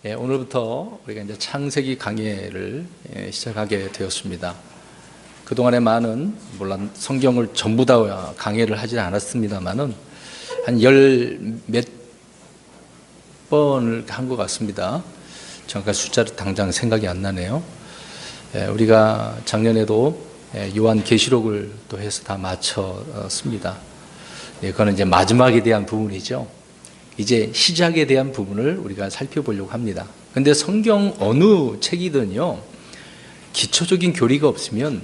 오늘부터 우리가 이제 창세기 강의를 시작하게 되었습니다. 그동안에 많은, 물론 성경을 전부 다 강의를 하지는 않았습니다만은 한 열 몇 번을 한 것 같습니다. 정확한 숫자를 당장 생각이 안 나네요. 우리가 작년에도 요한계시록을 또 해서 다 마쳤습니다. 그거는 이제 마지막에 대한 부분이죠. 이제 시작에 대한 부분을 우리가 살펴보려고 합니다. 그런데 성경 어느 책이든요, 기초적인 교리가 없으면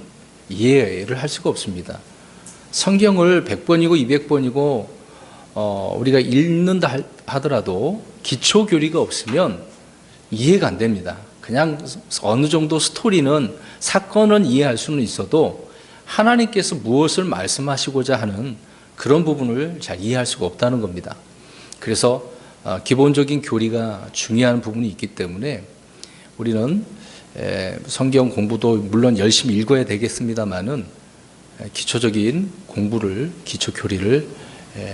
이해를 할 수가 없습니다. 성경을 100번이고 200번이고 우리가 읽는다 하더라도 기초 교리가 없으면 이해가 안 됩니다. 그냥 어느 정도 스토리는, 사건은 이해할 수는 있어도 하나님께서 무엇을 말씀하시고자 하는 그런 부분을 잘 이해할 수가 없다는 겁니다. 그래서 기본적인 교리가 중요한 부분이 있기 때문에 우리는 성경 공부도 물론 열심히 읽어야 되겠습니다만은 기초적인 공부를, 기초 교리를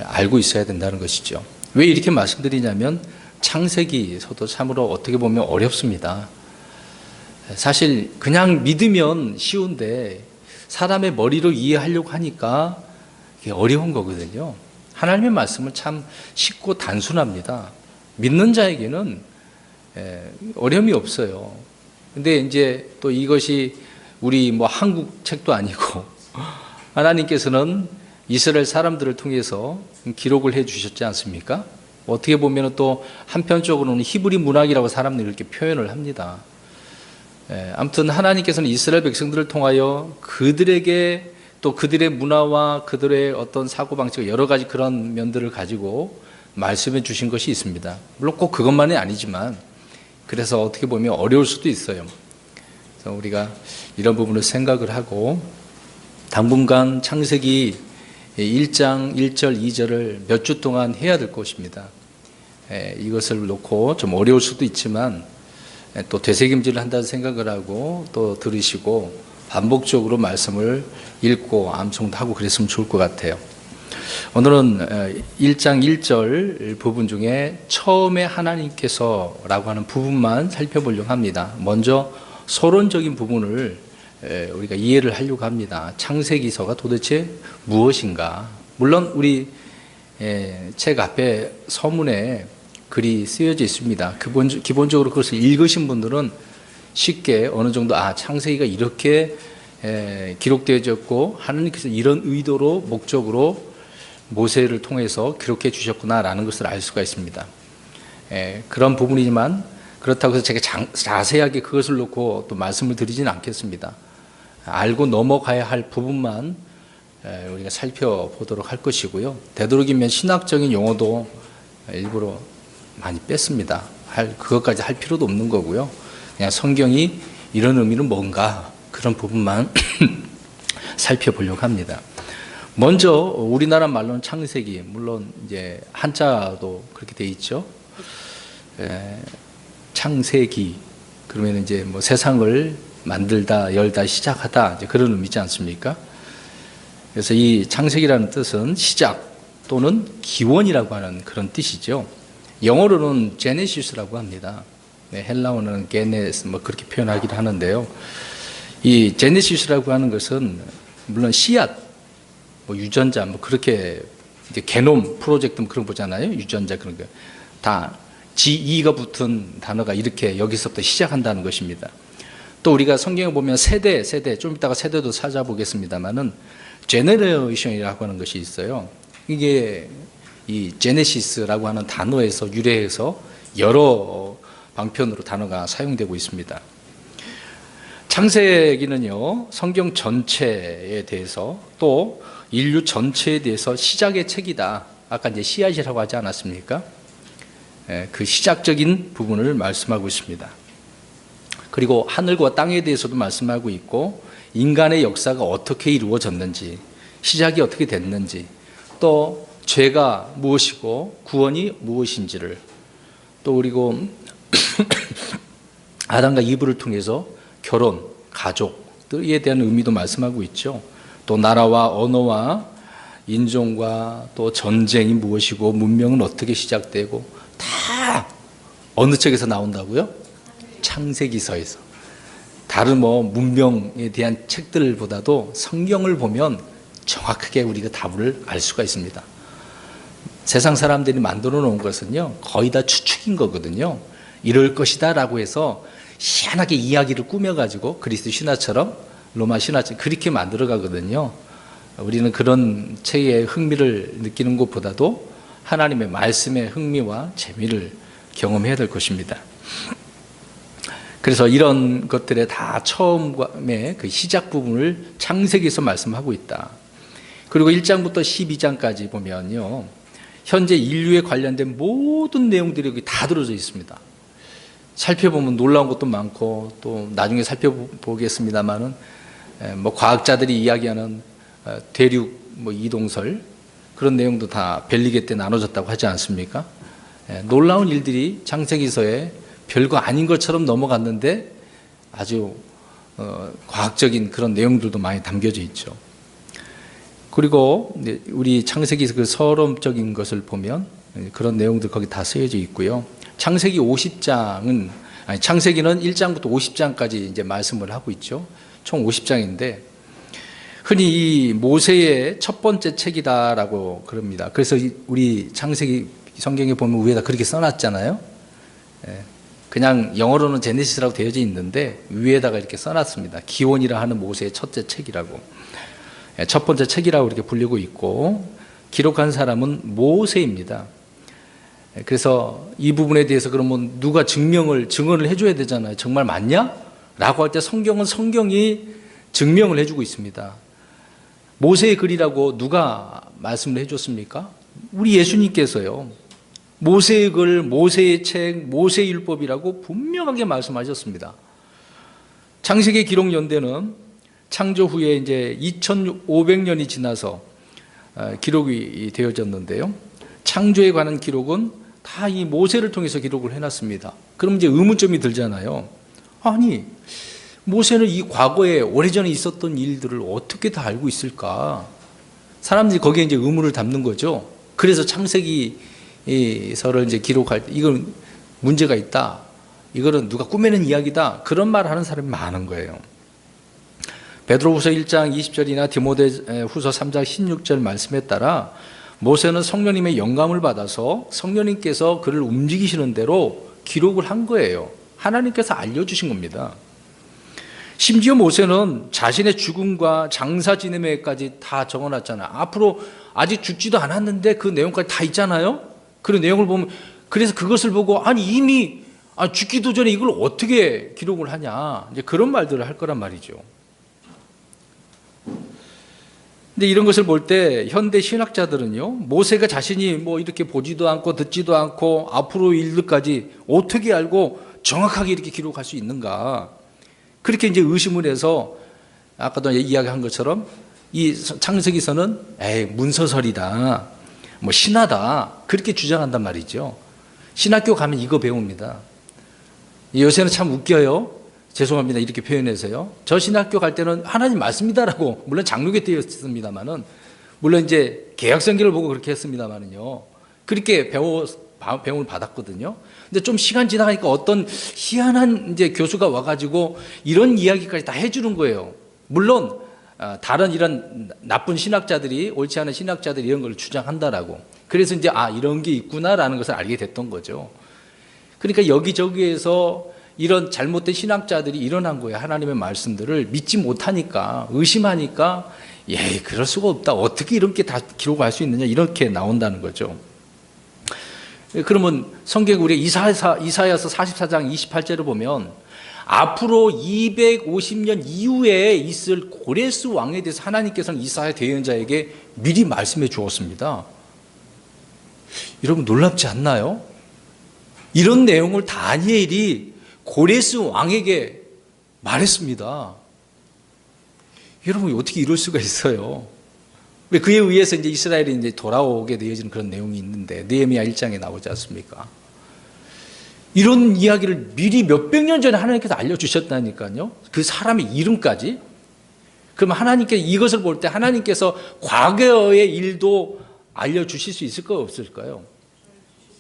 알고 있어야 된다는 것이죠. 왜 이렇게 말씀드리냐면 창세기서도 참으로 어떻게 보면 어렵습니다. 사실 그냥 믿으면 쉬운데 사람의 머리로 이해하려고 하니까 이게 어려운 거거든요. 하나님의 말씀은 참 쉽고 단순합니다. 믿는 자에게는 어려움이 없어요. 근데 이제 또 이것이 우리 한국 책도 아니고 하나님께서는 이스라엘 사람들을 통해서 기록을 해 주셨지 않습니까? 어떻게 보면 또 한편적으로는 히브리 문학이라고 사람들이 이렇게 표현을 합니다. 아무튼 하나님께서는 이스라엘 백성들을 통하여 그들에게 또 그들의 문화와 그들의 어떤 사고방식, 여러 가지 그런 면들을 가지고 말씀해 주신 것이 있습니다. 물론 꼭 그것만이 아니지만, 그래서 어떻게 보면 어려울 수도 있어요. 그래서 우리가 이런 부분을 생각을 하고 당분간 창세기 1장 1절 2절을 몇 주 동안 해야 될 것입니다. 이것을 놓고 좀 어려울 수도 있지만 또 되새김질을 한다는 생각을 하고 또 들으시고 반복적으로 말씀을 읽고 암송도 하고 그랬으면 좋을 것 같아요. 오늘은 1장 1절 부분 중에 처음에 하나님께서라고 하는 부분만 살펴보려고 합니다. 먼저 서론적인 부분을 우리가 이해를 하려고 합니다. 창세기서가 도대체 무엇인가? 물론 우리 책 앞에 서문에 글이 쓰여져 있습니다. 기본적으로 그것을 읽으신 분들은 쉽게 어느 정도 창세기가 이렇게 기록되어졌고 하나님께서 이런 의도로, 목적으로 모세를 통해서 기록해 주셨구나라는 것을 알 수가 있습니다. 그런 부분이지만 그렇다고 해서 제가 자세하게 그것을 놓고 또 말씀을 드리지는 않겠습니다. 알고 넘어가야 할 부분만 우리가 살펴보도록 할 것이고요. 되도록이면 신학적인 용어도 일부러 많이 뺐습니다. 그것까지 할 필요도 없는 거고요. 그냥 성경이 이런 의미는 뭔가 그런 부분만 살펴보려고 합니다. 먼저 우리나라 말로는 창세기, 물론 이제 한자도 그렇게 돼 있죠. 창세기 그러면 이제 세상을 만들다, 열다, 시작하다, 이제 그런 의미지 않습니까? 그래서 이 창세기라는 뜻은 시작 또는 기원이라고 하는 그런 뜻이죠. 영어로는 제네시스라고 합니다. 헬라어는 게네스 그렇게 표현하기도 하는데요. 이 제네시스라고 하는 것은 물론 씨앗, 유전자 그렇게 이제 게놈 프로젝트 그런 거 보잖아요. 유전자 그런 거 다 GE가 붙은 단어가 이렇게 여기서부터 시작한다는 것입니다. 또 우리가 성경에 보면 세대 좀 이따가 세대도 찾아보겠습니다만은 제너레이션이라고 하는 것이 있어요. 이게 이 제네시스라고 하는 단어에서 유래해서 여러 방편으로 단어가 사용되고 있습니다. 창세기는요, 성경 전체에 대해서 또 인류 전체에 대해서 시작의 책이다. 아까 이제 씨앗이라고 하지 않았습니까? 그 시작적인 부분을 말씀하고 있습니다. 그리고 하늘과 땅에 대해서도 말씀하고 있고 인간의 역사가 어떻게 이루어졌는지, 시작이 어떻게 됐는지, 또 죄가 무엇이고 구원이 무엇인지를, 또 그리고 아담과 이브를 통해서 결혼, 가족에 대한 의미도 말씀하고 있죠. 또 나라와 언어와 인종과 또 전쟁이 무엇이고 문명은 어떻게 시작되고 다 어느 책에서 나온다고요? 창세기서에서. 다른 문명에 대한 책들보다도 성경을 보면 정확하게 우리가 답을 알 수가 있습니다. 세상 사람들이 만들어 놓은 것은요, 거의 다 추측인 거거든요. 이럴 것이다 라고 해서 희한하게 이야기를 꾸며가지고 그리스 신화처럼, 로마 신화처럼 그렇게 만들어 가거든요. 우리는 그런 책에 흥미를 느끼는 것보다도 하나님의 말씀의 흥미와 재미를 경험해야 될 것입니다. 그래서 이런 것들의 다 처음에 그 시작 부분을 창세기에서 말씀하고 있다. 그리고 1장부터 12장까지 보면요, 현재 인류에 관련된 모든 내용들이 여기 다 들어져 있습니다. 살펴보면 놀라운 것도 많고, 또 나중에 살펴보겠습니다만은 과학자들이 이야기하는 대륙 이동설, 그런 내용도 다 벨리게 때 나눠졌다고 하지 않습니까? 놀라운 일들이 창세기서에 별거 아닌 것처럼 넘어갔는데 아주 과학적인 그런 내용들도 많이 담겨져 있죠. 그리고 우리 창세기에서 그 서론적인 것을 보면 그런 내용들 거기 다 쓰여져 있고요. 창세기 50장은, 창세기는 1장부터 50장까지 이제 말씀을 하고 있죠. 총 50장인데 흔히 이 모세의 첫 번째 책이다라고 그럽니다. 그래서 우리 창세기 성경에 보면 위에다 그렇게 써놨잖아요. 그냥 영어로는 제네시스라고 되어져 있는데 위에다가 이렇게 써놨습니다. 기원이라 하는 모세의 첫째 책이라고. 첫 번째 책이라고 이렇게 불리고 있고, 기록한 사람은 모세입니다. 그래서 이 부분에 대해서 그러면 누가 증언을 해줘야 되잖아요. 정말 맞냐? 라고 할 때 성경은 성경이 증명을 해주고 있습니다. 모세의 글이라고 누가 말씀을 해줬습니까? 우리 예수님께서요. 모세의 글, 모세의 책, 모세의 율법이라고 분명하게 말씀하셨습니다. 창세기 기록 연대는 창조 후에 이제 2500년이 지나서 기록이 되어졌는데요. 창조에 관한 기록은 다 이 모세를 통해서 기록을 해놨습니다. 그럼 이제 의문점이 들잖아요. 아니, 모세는 이 과거에 오래전에 있었던 일들을 어떻게 다 알고 있을까? 사람들이 거기에 이제 의문을 담는 거죠. 그래서 창세기서를 이제 기록할 때 이건 문제가 있다. 이거는 누가 꾸며낸 이야기다. 그런 말을 하는 사람이 많은 거예요. 베드로후서 1장 20절이나 디모데후서 3장 16절 말씀에 따라 모세는 성령님의 영감을 받아서 성령님께서 그를 움직이시는 대로 기록을 한 거예요. 하나님께서 알려주신 겁니다. 심지어 모세는 자신의 죽음과 장사 지내매까지 다 적어놨잖아요. 앞으로 아직 죽지도 않았는데 그 내용까지 다 있잖아요. 그런 내용을 보면, 그래서 그것을 보고 아니 이미 죽기도 전에 이걸 어떻게 기록을 하냐, 이제 그런 말들을 할 거란 말이죠. 근데 이런 것을 볼 때 현대 신학자들은요, 모세가 자신이 이렇게 보지도 않고 듣지도 않고 앞으로 일들까지 어떻게 알고 정확하게 이렇게 기록할 수 있는가, 그렇게 이제 의심을 해서 아까도 이야기한 것처럼 이 창세기서는 문서설이다, 신화다, 그렇게 주장한단 말이죠. 신학교 가면 이거 배웁니다. 요새는 참 웃겨요. 죄송합니다. 이렇게 표현해서요. 저 신학교 갈 때는 하나님 말씀이다라고, 물론 장로교 때였습니다만은, 물론 이제 개혁성경을 보고 그렇게 했습니다만은요. 그렇게 배움을 받았거든요. 근데 좀 시간 지나가니까 어떤 희한한 이제 교수가 와가지고 이런 이야기까지 다 해주는 거예요. 물론 다른 이런 나쁜 신학자들이, 옳지 않은 신학자들이 이런 걸 주장한다라고. 그래서 이제 이런 게 있구나라는 것을 알게 됐던 거죠. 그러니까 여기저기에서 이런 잘못된 신학자들이 일어난 거예요. 하나님의 말씀들을 믿지 못하니까, 의심하니까, 그럴 수가 없다, 어떻게 이렇게 다 기록할 수 있느냐, 이렇게 나온다는 거죠. 그러면 성경 우리 이사야서 44장 28절을 보면 앞으로 250년 이후에 있을 고레스 왕에 대해서 하나님께서는 이사야 대언자에게 미리 말씀해 주었습니다. 여러분 놀랍지 않나요? 이런 내용을 다니엘이 고레스 왕에게 말했습니다. 여러분 어떻게 이럴 수가 있어요? 그에 의해서 이제 이스라엘이 이제 돌아오게 되어지는 그런 내용이 있는데, 느헤미야 1장에 나오지 않습니까? 이런 이야기를 미리 몇백 년 전에 하나님께서 알려주셨다니까요. 그 사람의 이름까지. 그러면 하나님께 이것을 볼 때 하나님께서 과거의 일도 알려주실 수 있을까요, 없을까요?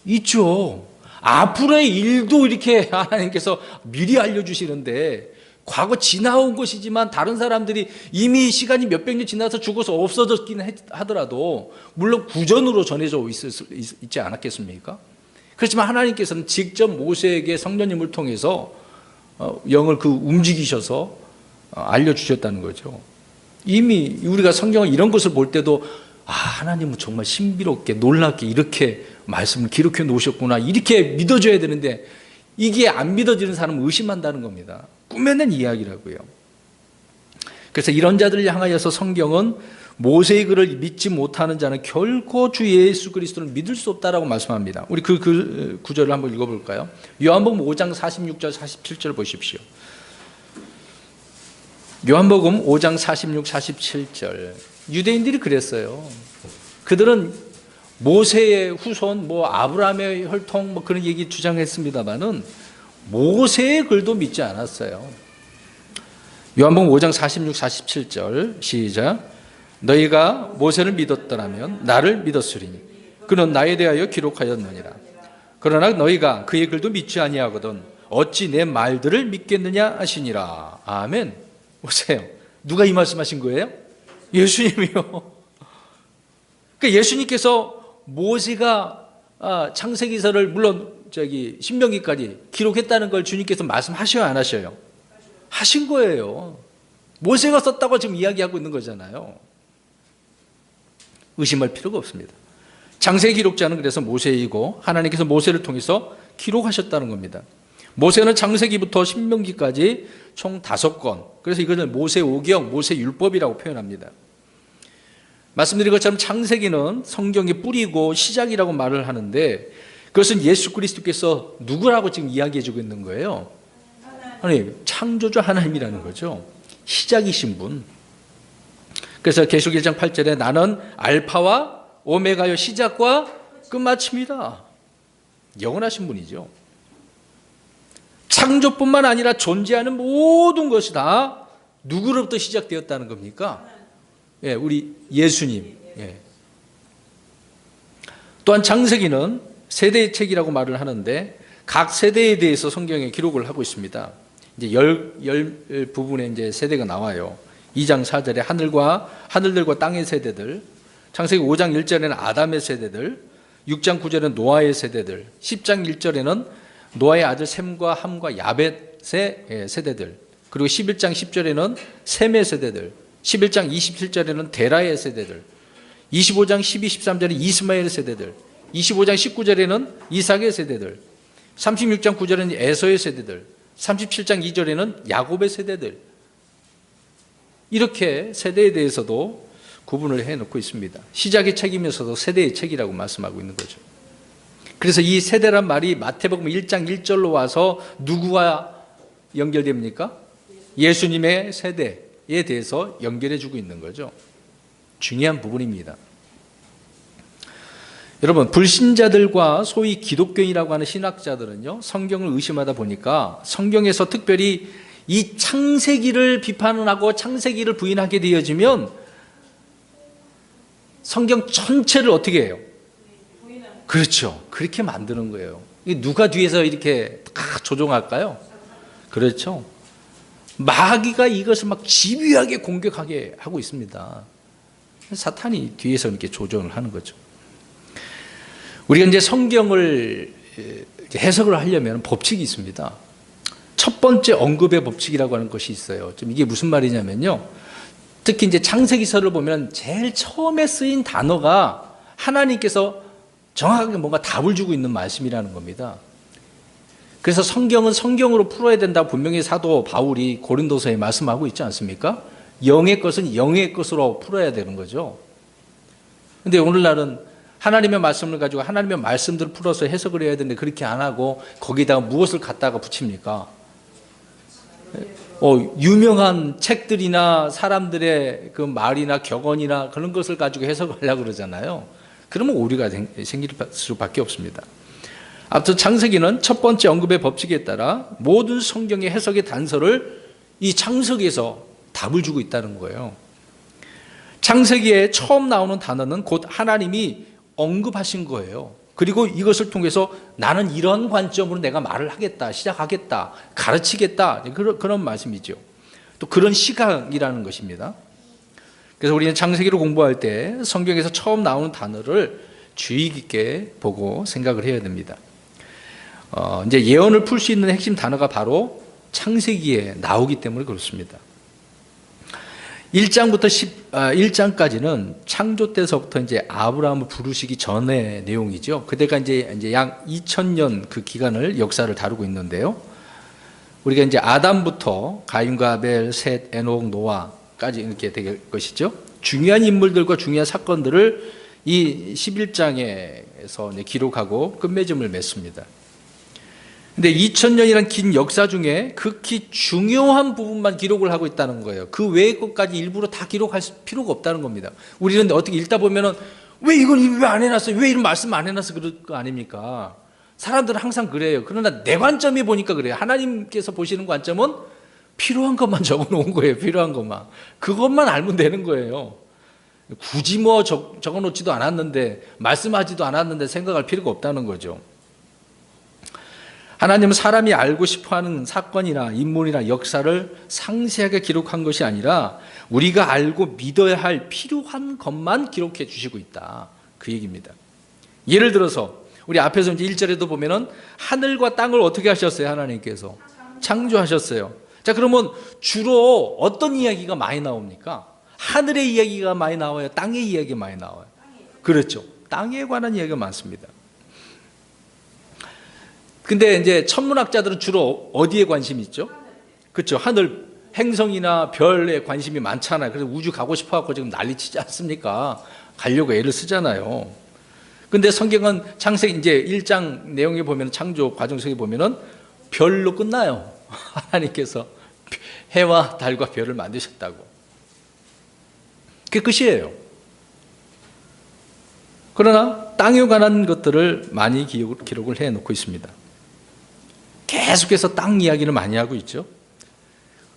있죠. 앞으로의 일도 이렇게 하나님께서 미리 알려주시는데, 과거 지나온 것이지만 다른 사람들이 이미 시간이 몇백 년 지나서 죽어서 없어졌긴 하더라도 물론 구전으로 전해져 있지 않았겠습니까? 그렇지만 하나님께서는 직접 모세에게 성령님을 통해서 영을 움직이셔서 알려주셨다는 거죠. 이미 우리가 성경을 이런 것을 볼 때도 하나님은 정말 신비롭게 놀랍게 이렇게 말씀을 기록해 놓으셨구나, 이렇게 믿어줘야 되는데, 이게 안 믿어지는 사람은 의심한다는 겁니다. 꾸며낸 이야기라고요. 그래서 이런 자들을 향하여서 성경은 모세의 글을 믿지 못하는 자는 결코 주 예수 그리스도를 믿을 수 없다라고 말씀합니다. 우리 그 구절을 한번 읽어볼까요? 요한복음 5장 46절 47절 보십시오. 요한복음 5장 46, 47절. 유대인들이 그랬어요. 그들은 모세의 후손, 아브라함의 혈통, 그런 얘기 주장했습니다만은 모세의 글도 믿지 않았어요. 요한복음 5장 46, 47절 시작. 너희가 모세를 믿었더라면 나를 믿었으리니 그는 나에 대하여 기록하였느니라. 그러나 너희가 그의 글도 믿지 아니하거든 어찌 내 말들을 믿겠느냐 하시니라. 아멘. 보세요. 누가 이 말씀하신 거예요? 예수님이요. 그러니까 예수님께서 모세가 창세기서를 물론 신명기까지 기록했다는 걸 주님께서 말씀하셔야 안 하셔요? 하신 거예요. 모세가 썼다고 지금 이야기하고 있는 거잖아요. 의심할 필요가 없습니다. 창세기 기록자는 그래서 모세이고 하나님께서 모세를 통해서 기록하셨다는 겁니다. 모세는 창세기부터 신명기까지 총 5권, 그래서 이것을 모세오경, 모세율법이라고 표현합니다. 말씀드린 것처럼 창세기는 성경의 뿌리고 시작이라고 말을 하는데, 그것은 예수 그리스도께서 누구라고 지금 이야기해주고 있는 거예요? 하나님, 창조주 하나님이라는 거죠. 시작이신 분. 그래서 계시록 1장 8절에 나는 알파와 오메가요, 시작과 끝마침이다. 영원하신 분이죠. 창조뿐만 아니라 존재하는 모든 것이 다 누구로부터 시작되었다는 겁니까? 예, 우리 예수님. 예. 또한 창세기는 세대의 책이라고 말을 하는데 각 세대에 대해서 성경에 기록을 하고 있습니다. 이제 열 부분의 이제 세대가 나와요. 2장 4절에 하늘들과 땅의 세대들, 창세기 5장 1절에는 아담의 세대들, 6장 9절에는 노아의 세대들, 10장 1절에는 노아의 아들 셈과 함과 야벳의 세대들, 그리고 11장 10절에는 셈의 세대들, 11장 27절에는 데라의 세대들, 25장 12, 13절에 이스마엘의 세대들, 25장 19절에는 이삭의 세대들, 36장 9절에는 에서의 세대들, 37장 2절에는 야곱의 세대들, 이렇게 세대에 대해서도 구분을 해놓고 있습니다. 시작의 책이면서도 세대의 책이라고 말씀하고 있는 거죠. 그래서 이 세대란 말이 마태복음 1장 1절로 와서 누구와 연결됩니까? 예수님의 세대에 대해서 연결해주고 있는 거죠. 중요한 부분입니다. 여러분, 불신자들과 소위 기독교인이라고 하는 신학자들은요, 성경을 의심하다 보니까 성경에서 특별히 이 창세기를 비판하고 창세기를 부인하게 되어지면 성경 전체를 어떻게 해요? 그렇죠. 그렇게 만드는 거예요. 누가 뒤에서 이렇게 다 조종할까요? 그렇죠. 마귀가 이것을 막 집요하게 공격하게 하고 있습니다. 사탄이 뒤에서 이렇게 조종을 하는 거죠. 우리가 이제 성경을 해석을 하려면 법칙이 있습니다. 첫 번째 언급의 법칙이라고 하는 것이 있어요. 좀 이게 무슨 말이냐면요. 특히 이제 창세기서를 보면 제일 처음에 쓰인 단어가 하나님께서 정확하게 뭔가 답을 주고 있는 말씀이라는 겁니다. 그래서 성경은 성경으로 풀어야 된다고 분명히 사도 바울이 고린도서에 말씀하고 있지 않습니까? 영의 것은 영의 것으로 풀어야 되는 거죠. 그런데 오늘날은 하나님의 말씀을 가지고 하나님의 말씀들을 풀어서 해석을 해야 되는데 그렇게 안 하고 거기다가 무엇을 갖다가 붙입니까? 유명한 책들이나 사람들의 그 말이나 격언이나 그런 것을 가지고 해석을 하려고 그러잖아요. 그러면 오류가 생길 수밖에 없습니다. 아무튼 창세기는 첫 번째 언급의 법칙에 따라 모든 성경의 해석의 단서를 이 창세기에서 답을 주고 있다는 거예요. 창세기에 처음 나오는 단어는 곧 하나님이 언급하신 거예요. 그리고 이것을 통해서 나는 이런 관점으로 내가 말을 하겠다, 시작하겠다, 가르치겠다, 그런 말씀이죠. 또 그런 시각이라는 것입니다. 그래서 우리는 창세기를 공부할 때 성경에서 처음 나오는 단어를 주의 깊게 보고 생각을 해야 됩니다. 이제 예언을 풀 수 있는 핵심 단어가 바로 창세기에 나오기 때문에 그렇습니다. 1장부터 1장까지는 창조 때서부터 이제 아브라함을 부르시기 전의 내용이죠. 그때가 이제 약 2000년 그 기간을 역사를 다루고 있는데요. 우리가 이제 아담부터 가인과 아벨, 셋, 에녹, 노아까지 이렇게 될 것이죠. 중요한 인물들과 중요한 사건들을 이 11장에서 기록하고 끝맺음을 맺습니다. 근데 2000년이라는 긴 역사 중에 극히 중요한 부분만 기록을 하고 있다는 거예요. 그 외의 것까지 일부러 다 기록할 필요가 없다는 겁니다. 우리는 어떻게 읽다 보면은 왜 이건 왜 안 해놨어요? 왜 이런 말씀 안 해놨어? 그럴 거 아닙니까? 사람들은 항상 그래요. 그러나 내 관점이 보니까 그래요. 하나님께서 보시는 관점은 필요한 것만 적어 놓은 거예요. 필요한 것만. 그것만 알면 되는 거예요. 굳이 뭐 적어 놓지도 않았는데, 말씀하지도 않았는데 생각할 필요가 없다는 거죠. 하나님은 사람이 알고 싶어하는 사건이나 인물이나 역사를 상세하게 기록한 것이 아니라 우리가 알고 믿어야 할 필요한 것만 기록해 주시고 있다. 그 얘기입니다. 예를 들어서 우리 앞에서 이제 1절에도 보면은 하늘과 땅을 어떻게 하셨어요? 하나님께서 창조하셨어요. 자, 그러면 주로 어떤 이야기가 많이 나옵니까? 하늘의 이야기가 많이 나와요? 땅의 이야기가 많이 나와요? 그렇죠. 땅에 관한 이야기가 많습니다. 근데 이제 천문학자들은 주로 어디에 관심이 있죠? 그렇죠. 하늘, 행성이나 별에 관심이 많잖아요. 그래서 우주 가고 싶어갖고 지금 난리치지 않습니까? 가려고 애를 쓰잖아요. 근데 성경은 창세기 이제 1장 내용에 보면 창조 과정 속에 보면은 별로 끝나요. 하나님께서 해와 달과 별을 만드셨다고. 그게 끝이에요. 그러나 땅에 관한 것들을 많이 기록을 해놓고 있습니다. 계속해서 땅 이야기를 많이 하고 있죠.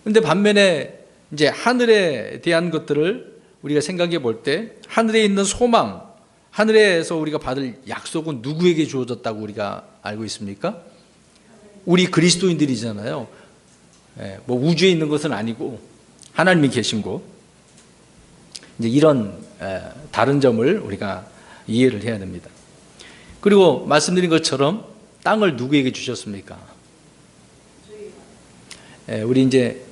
그런데 반면에 이제 하늘에 대한 것들을 우리가 생각해 볼 때 하늘에 있는 소망, 하늘에서 우리가 받을 약속은 누구에게 주어졌다고 우리가 알고 있습니까? 우리 그리스도인들이잖아요. 뭐 우주에 있는 것은 아니고 하나님이 계신 곳. 이제 이런 다른 점을 우리가 이해를 해야 됩니다. 그리고 말씀드린 것처럼 땅을 누구에게 주셨습니까? 우리 이제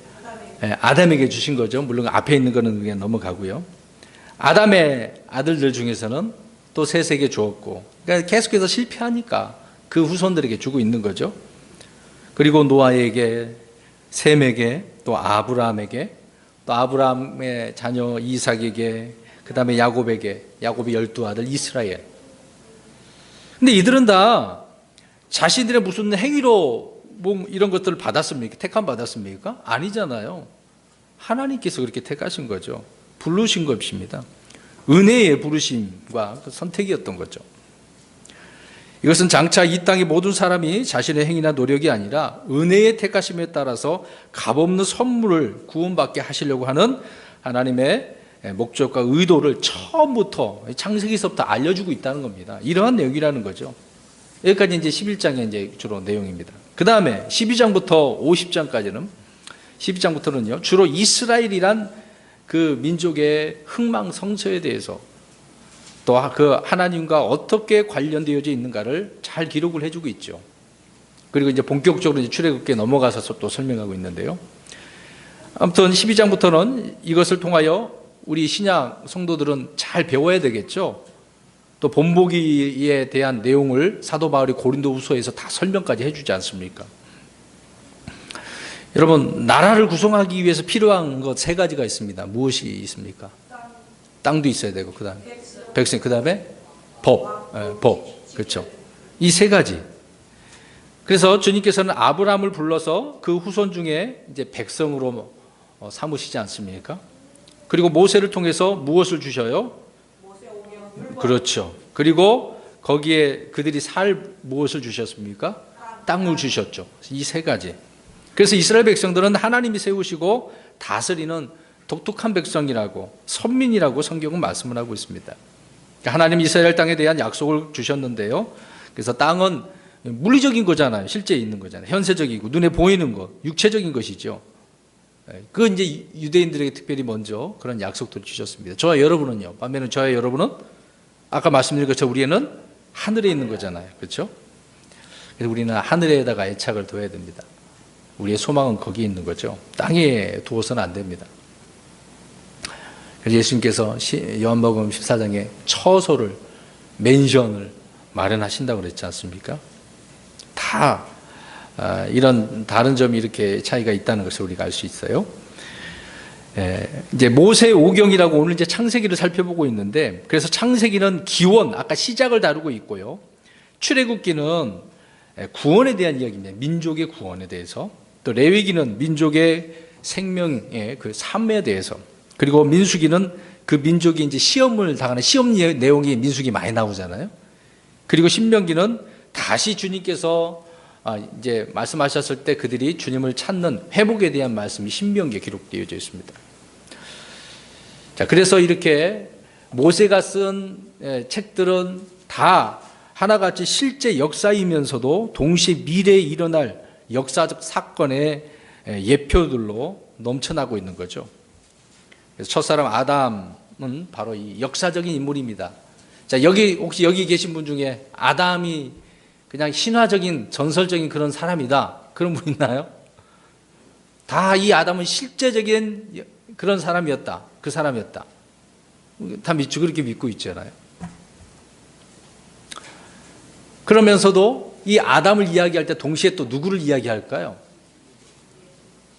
아담에게 주신 거죠. 물론 앞에 있는 거는 그냥 넘어가고요. 아담의 아들들 중에서는 또 셋에게 주었고, 그러니까 계속해서 실패하니까 그 후손들에게 주고 있는 거죠. 그리고 노아에게, 셈에게, 또 아브라함에게, 또 아브라함의 자녀 이삭에게, 그 다음에 야곱에게, 야곱의 12아들 이스라엘. 근데 이들은 다 자신들의 무슨 행위로 뭐 이런 것들을 받았습니까? 택함 받았습니까? 아니잖아요. 하나님께서 그렇게 택하신 거죠. 부르신 것입니다. 은혜의 부르심과 선택이었던 거죠. 이것은 장차 이 땅의 모든 사람이 자신의 행위나 노력이 아니라 은혜의 택하심에 따라서 값없는 선물을 구원받게 하시려고 하는 하나님의 목적과 의도를 처음부터 창세기서부터 알려주고 있다는 겁니다. 이러한 내용이라는 거죠. 여기까지 이제 11장의 이제 주로 내용입니다. 그 다음에 12장부터 50장까지는 12장부터는요, 주로 이스라엘이란 그 민족의 흥망성쇠에 대해서 또 그 하나님과 어떻게 관련되어져 있는가를 잘 기록을 해주고 있죠. 그리고 이제 본격적으로 이제 출애굽기에 넘어가서 또 설명하고 있는데요. 아무튼 12장부터는 이것을 통하여 우리 신약 성도들은 잘 배워야 되겠죠. 또 본보기에 대한 내용을 사도 바울이 고린도후서에서 다 설명까지 해주지 않습니까? 여러분, 나라를 구성하기 위해서 필요한 것 세 가지가 있습니다. 무엇이 있습니까? 땅도 있어야 되고, 그 다음에 백성, 그 다음에 법, 그렇죠. 이 세 가지. 그래서 주님께서는 아브라함을 불러서 그 후손 중에 이제 백성으로 삼으시지 않습니까? 그리고 모세를 통해서 무엇을 주셔요? 그렇죠. 그리고 거기에 그들이 살 무엇을 주셨습니까? 땅을 주셨죠. 이 세 가지. 그래서 이스라엘 백성들은 하나님이 세우시고 다스리는 독특한 백성이라고, 선민이라고 성경은 말씀을 하고 있습니다. 하나님 이스라엘 땅에 대한 약속을 주셨는데요. 그래서 땅은 물리적인 거잖아요. 실제 있는 거잖아요. 현세적이고 눈에 보이는 것, 육체적인 것이죠. 그 이제 유대인들에게 특별히 먼저 그런 약속들을 주셨습니다. 저와 여러분은요. 반면에 저와 여러분은 아까 말씀드린 것처럼 우리는 하늘에 있는 거잖아요. 그렇죠? 그래서 우리는 하늘에다가 애착을 둬야 됩니다. 우리의 소망은 거기에 있는 거죠. 땅에 두어서는 안 됩니다. 그래서 예수님께서 요한복음 14장에 처소를, 맨션을 마련하신다고 그랬지 않습니까? 다 이런 다른 점이 이렇게 차이가 있다는 것을 우리가 알 수 있어요. 이제 모세 오경이라고 오늘 이제 창세기를 살펴보고 있는데, 그래서 창세기는 기원, 아까 시작을 다루고 있고요. 출애굽기는 구원에 대한 이야기입니다. 민족의 구원에 대해서. 또 레위기는 민족의 생명의 그 삶에 대해서. 그리고 민수기는 그 민족이 이제 시험을 당하는 시험 내용이 민수기 많이 나오잖아요. 그리고 신명기는 다시 주님께서 이제 말씀하셨을 때 그들이 주님을 찾는 회복에 대한 말씀이 신명기에 기록되어져 있습니다. 자, 그래서 이렇게 모세가 쓴 책들은 다 하나같이 실제 역사이면서도 동시에 미래에 일어날 역사적 사건의 예표들로 넘쳐나고 있는 거죠. 그래서 첫사람 아담은 바로 이 역사적인 인물입니다. 자, 혹시 여기 계신 분 중에 아담이 그냥 신화적인 전설적인 그런 사람이다, 그런 분 있나요? 다 이 아담은 실제적인 그런 사람이었다, 그 사람이었다. 다 그렇게 믿고 있잖아요. 그러면서도 이 아담을 이야기할 때 동시에 또 누구를 이야기할까요?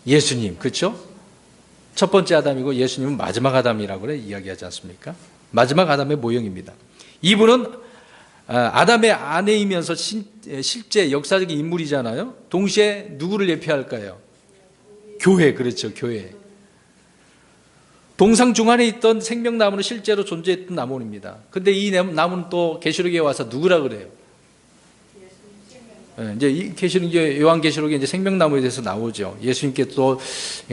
예수님, 그렇죠? 첫 번째 아담이고 예수님은 마지막 아담이라고 그래 이야기하지 않습니까? 마지막 아담의 모형입니다. 이분은 아담의 아내이면서 실제 역사적인 인물이잖아요. 동시에 누구를 예표할까요? 교회, 그렇죠, 교회. 동상 중앙에 있던 생명나무는 실제로 존재했던 나무입니다. 근데 이 나무는 또 계시록에 와서 누구라 그래요? 이제 이 요한계시록에 이제 생명나무에 대해서 나오죠. 예수님께 또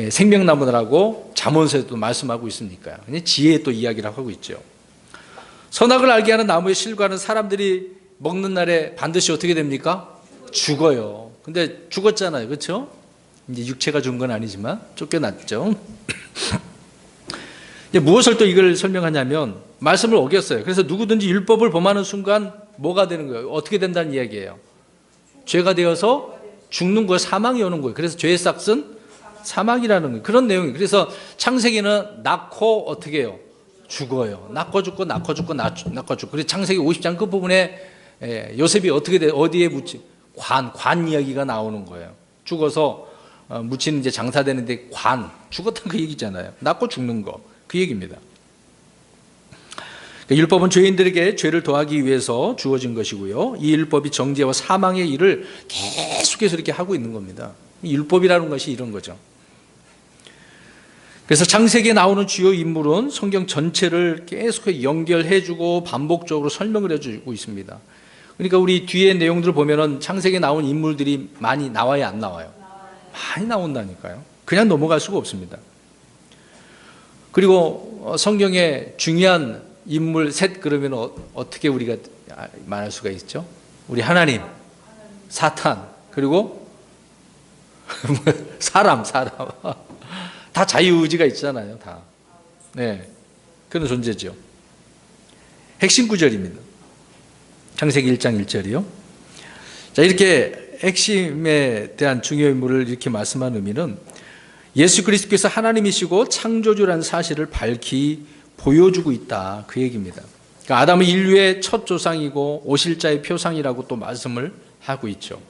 생명나무라고 잠언서에도 말씀하고 있으니까요. 지혜의 또 이야기를 하고 있죠. 선악을 알게 하는 나무의 실과는 사람들이 먹는 날에 반드시 어떻게 됩니까? 죽어요. 근데 죽었잖아요, 그렇죠? 이제 육체가 죽은 건 아니지만 쫓겨났죠. 이제 무엇을 또 이걸 설명하냐면 말씀을 어겼어요. 그래서 누구든지 율법을 범하는 순간 뭐가 되는 거예요? 어떻게 된다는 이야기예요? 죄가 되어서 죽는 거예요. 사망이 오는 거예요. 그래서 죄의 삭은 사망이라는 거예요. 그런 내용이에요. 그래서 창세기는 낳고 어떻게 해요? 죽어요. 낳고 죽고 낳고 죽고 낳고 죽고. 그래서 창세기 50장 끝부분에 요셉이 어떻게 돼? 어디에 묻지? 관 이야기가 나오는 거예요. 죽어서 묻히는 이제 장사되는데 죽었다는 그 얘기잖아요. 낳고 죽는 거. 그 얘기입니다. 율법은 죄인들에게 죄를 더하기 위해서 주어진 것이고요. 이 율법이 정죄와 사망의 일을 계속해서 이렇게 하고 있는 겁니다. 이 율법이라는 것이 이런 거죠. 그래서 창세기에 나오는 주요 인물은 성경 전체를 계속 연결해주고 반복적으로 설명을 해주고 있습니다. 그러니까 우리 뒤에 내용들을 보면은 창세기에 나온 인물들이 많이 나와요, 안 나와요? 많이 나온다니까요. 그냥 넘어갈 수가 없습니다. 그리고 성경의 중요한 인물 셋 그러면 어떻게 우리가 말할 수가 있죠? 우리 하나님, 사탄, 그리고 사람. 다 자유의지가 있잖아요, 다. 네, 그런 존재죠. 핵심 구절입니다. 창세기 1장 1절이요. 자, 이렇게 핵심에 대한 중요 인물을 이렇게 말씀한 의미는 예수 그리스도께서 하나님이시고 창조주라는 사실을 밝히 보여주고 있다, 그 얘기입니다. 그러니까 아담은 인류의 첫 조상이고 오실자의 표상이라고 또 말씀을 하고 있죠.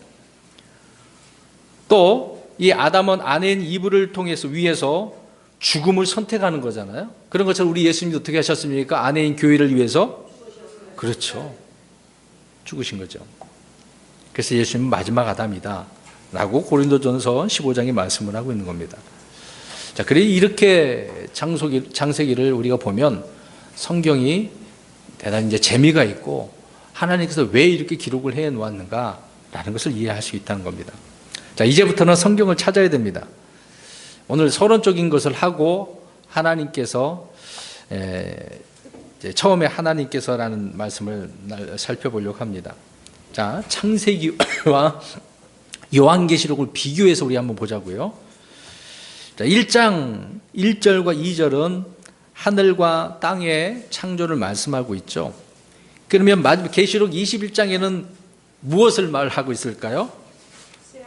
또 이 아담은 아내인 이브를 통해서 위해서 죽음을 선택하는 거잖아요. 그런 것처럼 우리 예수님도 어떻게 하셨습니까? 아내인 교회를 위해서, 그렇죠, 죽으신 거죠. 그래서 예수님은 마지막 아담이다 라고 고린도전서 15장에 말씀을 하고 있는 겁니다. 자, 그래 이렇게 창세기를 우리가 보면 성경이 대단히 이제 재미가 있고 하나님께서 왜 이렇게 기록을 해 놓았는가라는 것을 이해할 수 있다는 겁니다. 자, 이제부터는 성경을 찾아야 됩니다. 오늘 서론적인 것을 하고 하나님께서 이제 처음에 하나님께서라는 말씀을 살펴보려고 합니다. 자, 창세기와 요한계시록을 비교해서 우리 한번 보자고요. 자, 1장 1절과 2절은 하늘과 땅의 창조를 말씀하고 있죠. 그러면 계시록 21장에는 무엇을 말하고 있을까요?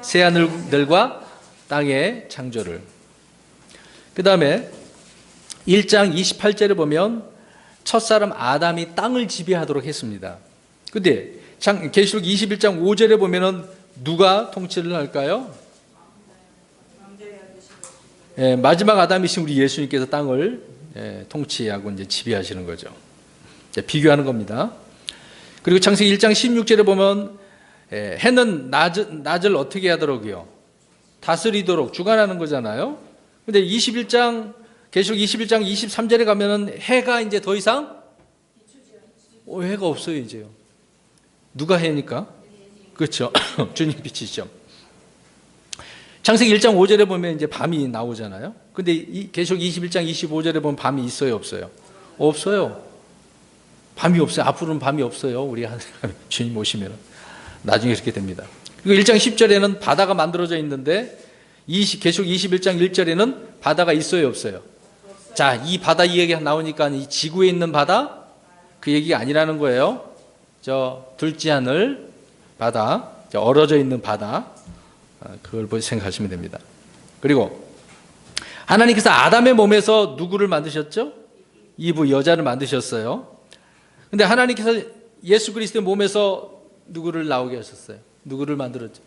새 하늘들과 땅의 창조를. 그 다음에 1장 28절에 보면 첫사람 아담이 땅을 지배하도록 했습니다. 근데 계시록 21장 5절에 보면은 누가 통치를 할까요? 마지막 아담이신 우리 예수님께서 땅을 통치하고 이제 지배하시는 거죠. 비교하는 겁니다. 그리고 창세기 1장 16절에 보면 해는 낮을 어떻게 하도록요? 다스리도록 주관하는 거잖아요. 근데 계시록 21장 23절에 가면은 해가 이제 더 이상 해가 없어요, 이제요. 누가 해니까? 그렇죠. 주님 빛이죠. 창세기 1장 5절에 보면 이제 밤이 나오잖아요. 근데 계시록 21장 25절에 보면 밤이 있어요, 없어요? 없어요. 밤이 없어요. 앞으로는 밤이 없어요. 우리 주님 오시면 나중에 그렇게 됩니다. 그리고 1장 10절에는 바다가 만들어져 있는데 계시록 21장 1절에는 바다가 있어요, 없어요? 자, 이 바다 이 얘기가 나오니까 이 지구에 있는 바다 그 얘기가 아니라는 거예요. 저 둘째 하늘 바다, 얼어져 있는 바다, 그걸 생각하시면 됩니다. 그리고 하나님께서 아담의 몸에서 누구를 만드셨죠? 이브, 여자를 만드셨어요. 근데 하나님께서 예수 그리스도의 몸에서 누구를 나오게 하셨어요? 누구를 만들었죠?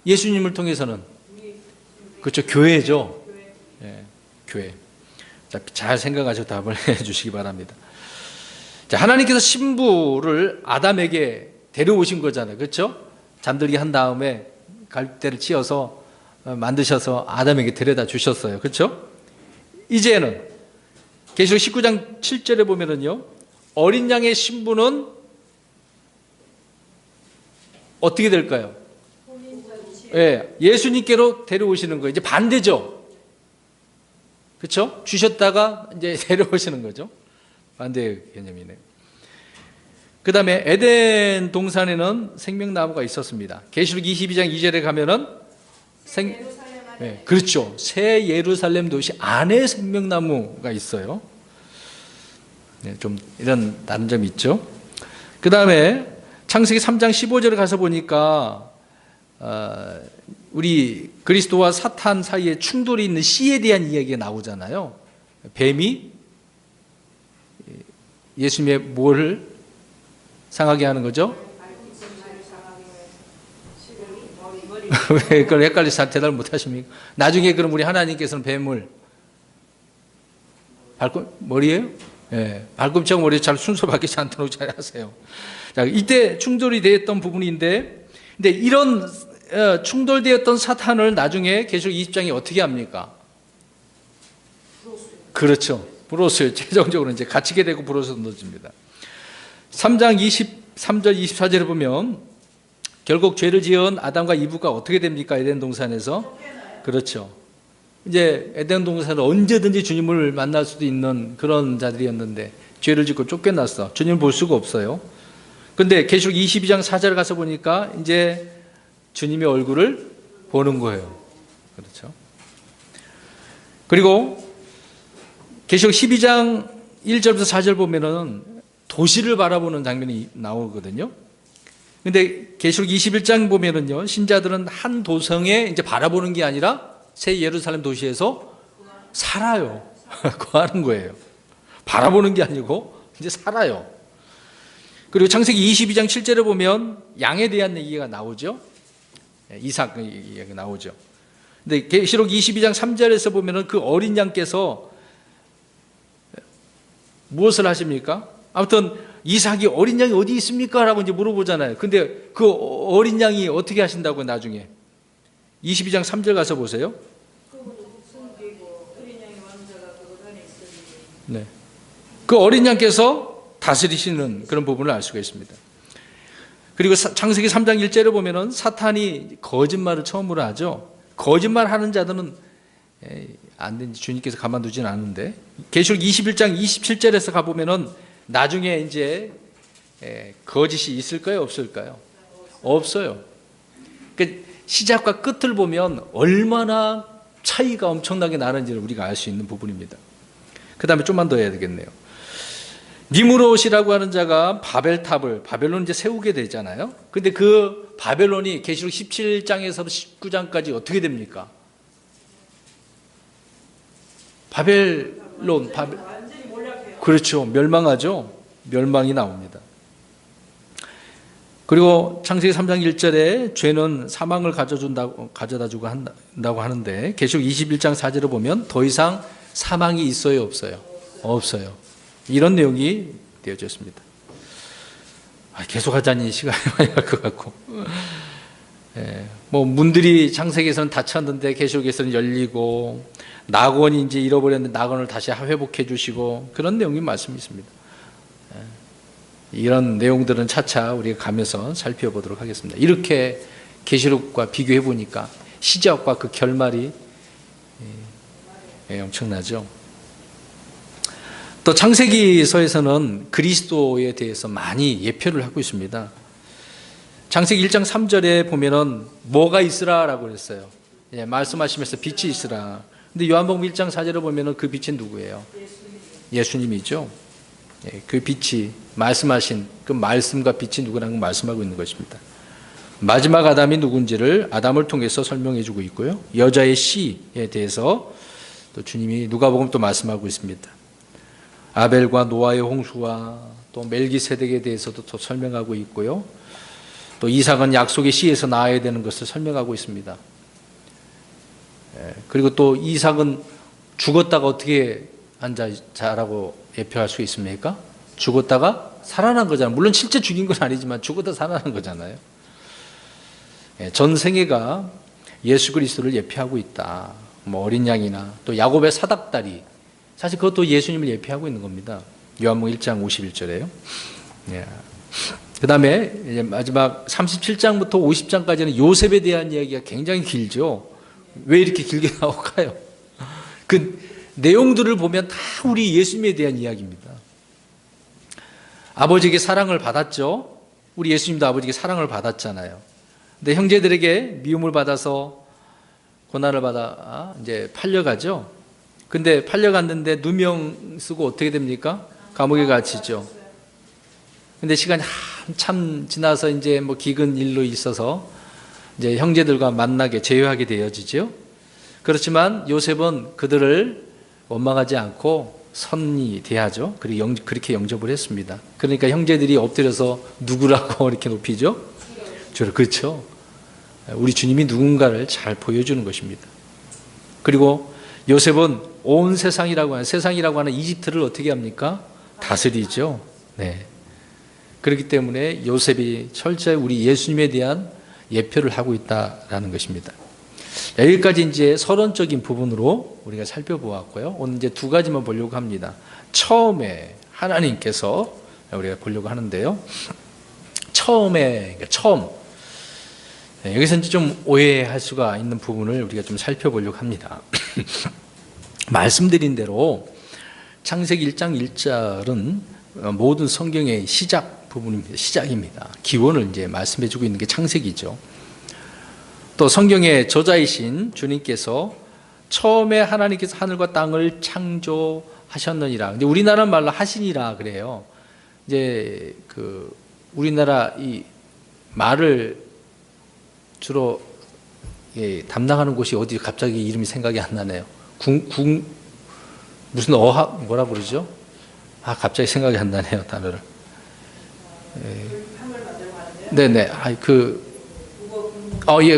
예수님을 통해서는 그렇죠, 교회죠. 예, 교회. 자, 잘 생각하셔서 답을 해주시기 바랍니다. 자, 하나님께서 신부를 아담에게 데려오신 거잖아요, 그렇죠? 잠들게 한 다음에 갈대를 치어서 만드셔서 아담에게 데려다 주셨어요, 그렇죠? 이제는 계시록 19장 7절에 보면은요, 어린 양의 신부는 어떻게 될까요? 예수님께로 데려오시는 거예요. 이제 반대죠. 그렇죠? 주셨다가 이제 데려오시는 거죠. 반대 개념이네요. 그 다음에 에덴 동산에는 생명나무가 있었습니다. 계시록 22장 2절에 가면은 그렇죠. 새 예루살렘 도시 안에 생명나무가 있어요. 좀 이런 다른 점이 있죠. 그 다음에 창세기 3장 15절에 가서 보니까 우리 그리스도와 사탄 사이에 충돌이 있는 씨에 대한 이야기가 나오잖아요. 뱀이 예수님의 뭐를 상하게 하는 거죠? 왜 그걸 헷갈려서 대답을 못 하십니까? 나중에 그럼 우리 하나님께서는 뱀을 머리예요? 예, 발꿈치하고 머리 잘 순서 바뀌지 않도록 잘 하세요. 자, 이때 충돌이 되었던 부분인데, 근데 이런 충돌되었던 사탄을 나중에 계시록 20장이 어떻게 합니까? 그렇죠. 불었어요. 최종적으로 이제 갇히게 되고 불어서 넣어집니다. 3장 23절 24절에 보면 결국 죄를 지은 아담과 이브가 어떻게 됩니까? 에덴 동산에서. 그렇죠. 이제 에덴 동산은 언제든지 주님을 만날 수도 있는 그런 자들이었는데 죄를 짓고 쫓겨났어. 주님을 볼 수가 없어요. 근데 계시록 22장 4절 가서 보니까 이제 주님의 얼굴을 보는 거예요. 그렇죠. 그리고 계시록 12장 1절부터 4절 보면은 도시를 바라보는 장면이 나오거든요. 근데 계시록 21장 보면은요, 신자들은 한 도성에 이제 바라보는 게 아니라 새 예루살렘 도시에서 살아요. 거하는 거예요. 바라보는 게 아니고 이제 살아요. 그리고 창세기 22장 7절에 보면 양에 대한 얘기가 나오죠. 이삭 얘기가 나오죠. 근데 계시록 22장 3절에서 보면은 그 어린 양께서 무엇을 하십니까? 아무튼 이삭이 어린 양이 어디 있습니까? 라고 이제 물어보잖아요. 근데 그 어린 양이 어떻게 하신다고 나중에 22장 3절 가서 보세요. 네. 그 어린 양께서 다스리시는 그런 부분을 알 수가 있습니다. 그리고 창세기 3장 1절에 보면은 사탄이 거짓말을 처음으로 하죠. 거짓말하는 자들은 안 된지 주님께서 가만두진 않는데, 계시록 21장 27절에서 가보면은 나중에 이제 거짓이 있을까요, 없을까요? 없어요. 그러니까 시작과 끝을 보면 얼마나 차이가 엄청나게 나는지를 우리가 알 수 있는 부분입니다. 그 다음에 좀만 더 해야 되겠네요. 니무롯이라고 하는 자가 바벨론을 이제 세우게 되잖아요. 근데 그 바벨론이 계시록 17장에서 19장까지 어떻게 됩니까? 그렇죠. 멸망하죠. 멸망이 나옵니다. 그리고 창세기 3장 1절에 죄는 사망을 가져다 주고 한다고 하는데, 계시록 21장 4절을 보면 더 이상 사망이 있어요, 없어요? 없어요. 이런 내용이 되어져 있습니다. 계속 하자니 시간이 많이 갈 것 같고, 뭐 문들이 창세기에서는 닫혔는데 계시록에서는 열리고, 낙원이 이제 잃어버렸는데 낙원을 다시 회복해 주시고, 그런 내용이 말씀이 있습니다. 이런 내용들은 차차 우리가 가면서 살펴보도록 하겠습니다. 이렇게 계시록과 비교해 보니까 시작과 그 결말이 엄청나죠. 또 창세기서에서는 그리스도에 대해서 많이 예표를 하고 있습니다. 창세기 1장 3절에 보면은 뭐가 있으라라고 그랬어요. 말씀하시면서 빛이 있으라. 근데 요한복음 1장 4절에 보면은 그 빛이 누구예요? 예수님이죠. 그 빛이, 말씀하신 그 말씀과 빛이 누구라는 걸 말씀하고 있는 것입니다. 마지막 아담이 누군지를 아담을 통해서 설명해 주고 있고요. 여자의 씨에 대해서 또 주님이 누가복음 또 말씀하고 있습니다. 아벨과 노아의 홍수와 또 멜기세덱에 대해서도 또 설명하고 있고요. 또 이삭은 약속의 씨에서 나아야 되는 것을 설명하고 있습니다. 그리고 또 이삭은 죽었다가 어떻게 자라고 예표할 수 있습니까? 죽었다가 살아난 거잖아요. 물론 실제 죽인 건 아니지만 죽었다 살아난 거잖아요. 전 생애가 예수 그리스도를 예표하고 있다. 뭐 어린 양이나 또 야곱의 사닥다리, 사실 그것도 예수님을 예표하고 있는 겁니다. 요한복음 1장 51절에요. 그 다음에 마지막 37장부터 50장까지는 요셉에 대한 이야기가 굉장히 길죠. 왜 이렇게 길게 나올까요? 그 내용들을 보면 다 우리 예수님에 대한 이야기입니다. 아버지에게 사랑을 받았죠. 우리 예수님도 아버지에게 사랑을 받았잖아요. 근데 형제들에게 미움을 받아서 고난을 받아 이제 팔려가죠. 근데 팔려갔는데 누명 쓰고 어떻게 됩니까? 감옥에 갇히죠. 근데 시간이 한참 지나서 이제 뭐 기근 일로 있어서 이제 형제들과 만나게 재회하게 되어지죠. 그렇지만 요셉은 그들을 원망하지 않고 선히 대하죠. 그리고 그렇게 영접을 했습니다. 그러니까 형제들이 엎드려서 누구라고 이렇게 높이죠? 그렇죠. 우리 주님이 누군가를 잘 보여주는 것입니다. 그리고 요셉은 온 세상이라고 하는 이집트를 어떻게 합니까? 다스리죠. 네. 그렇기 때문에 요셉이 철저히 우리 예수님에 대한 예표를 하고 있다라는 것입니다. 여기까지 이제 서론적인 부분으로 우리가 살펴보았고요. 오늘 이제 두 가지만 보려고 합니다. 처음에 하나님께서 우리가 보려고 하는데요. 처음 여기서 이제 좀 오해할 수가 있는 부분을 우리가 좀 살펴보려고 합니다. 말씀드린 대로 창세기 1장 1절은 모든 성경의 시작 부분입니다. 시작입니다. 기원을 이제 말씀해주고 있는 게 창세기죠. 또 성경의 저자이신 주님께서 처음에 하나님께서 하늘과 땅을 창조하셨느니라. 근데 우리나라 말로 하시니라 그래요. 이제 그 우리나라 이 말을 주로 담당하는 곳이 어디 갑자기 이름이 생각이 안 나네요. 무슨 어학 뭐라 그러죠? 갑자기 생각이 안 나네요 단어를. 네네.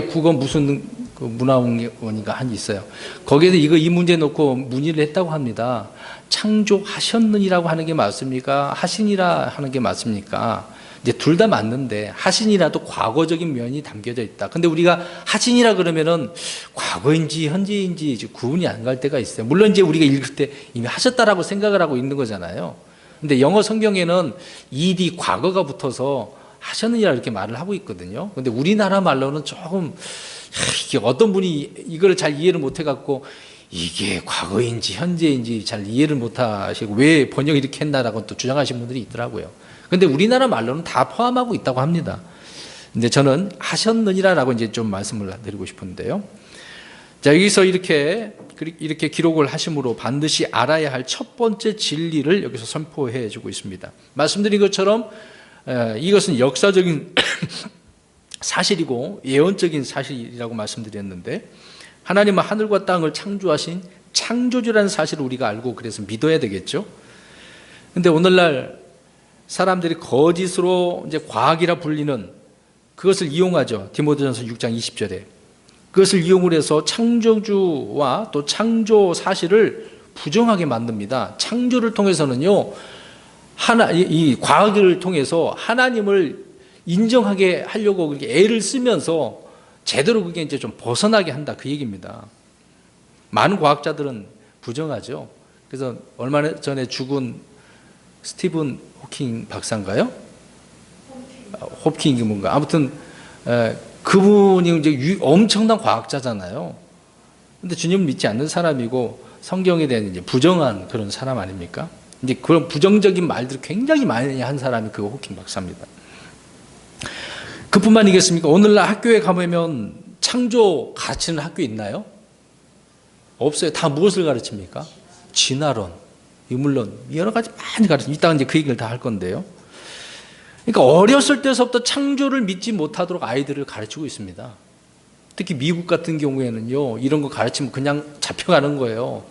국어 무슨 그 문화원인가 한 있어요. 거기에서 이 문제 놓고 문의를 했다고 합니다. 창조하셨느니라고 하는 게 맞습니까? 하시니라 하는 게 맞습니까? 이제 둘 다 맞는데 하시니라도 과거적인 면이 담겨져 있다. 근데 우리가 하시니라 그러면은 과거인지 현재인지 구분이 안 갈 때가 있어요. 물론 이제 우리가 읽을 때 이미 하셨다라고 생각을 하고 있는 거잖아요. 근데 영어 성경에는 ed 과거가 붙어서 하셨느냐 이렇게 말을 하고 있거든요. 근데 우리나라 말로는 조금 이게 어떤 분이 이걸 잘 이해를 못 해갖고 이게 과거인지 현재인지 잘 이해를 못하시고 왜 번역 이렇게 했나라고 또 주장하시는 분들이 있더라고요. 그런데 우리나라 말로는 다 포함하고 있다고 합니다. 근데 저는 하셨느니라라고 이제 좀 말씀을 드리고 싶은데요. 자, 여기서 이렇게 기록을 하심으로 반드시 알아야 할 첫 번째 진리를 여기서 선포해 주고 있습니다. 말씀드린 것처럼 이것은 역사적인 사실이고 예언적인 사실이라고 말씀드렸는데, 하나님은 하늘과 땅을 창조하신 창조주라는 사실을 우리가 알고 그래서 믿어야 되겠죠. 근데 오늘날 사람들이 거짓으로 이제 과학이라 불리는 그것을 이용하죠. 디모데전서 6장 20절에 그것을 이용을 해서 창조주와 또 창조 사실을 부정하게 만듭니다. 창조를 통해서는요, 이 과학을 통해서 하나님을 인정하게 하려고 그렇게 애를 쓰면서 제대로 그게 이제 좀 벗어나게 한다, 그 얘기입니다. 많은 과학자들은 부정하죠. 그래서 얼마 전에 죽은 스티븐 호킹 박사인가요? 호킹이 뭔가 아무튼 그분이 이제 엄청난 과학자잖아요. 근데 주님을 믿지 않는 사람이고 성경에 대한 이제 부정한 그런 사람 아닙니까? 이제 그런 부정적인 말들을 굉장히 많이 한 사람이 그 호킹 박사입니다. 그뿐만이겠습니까? 오늘날 학교에 가보면 창조 가르치는 학교 있나요? 없어요. 다 무엇을 가르칩니까? 진화론, 유물론, 여러 가지 많이 가르칩니다. 이따가 이제 그 얘기를 다 할 건데요. 그러니까 어렸을 때서부터 창조를 믿지 못하도록 아이들을 가르치고 있습니다. 특히 미국 같은 경우에는요, 이런 거 가르치면 그냥 잡혀가는 거예요.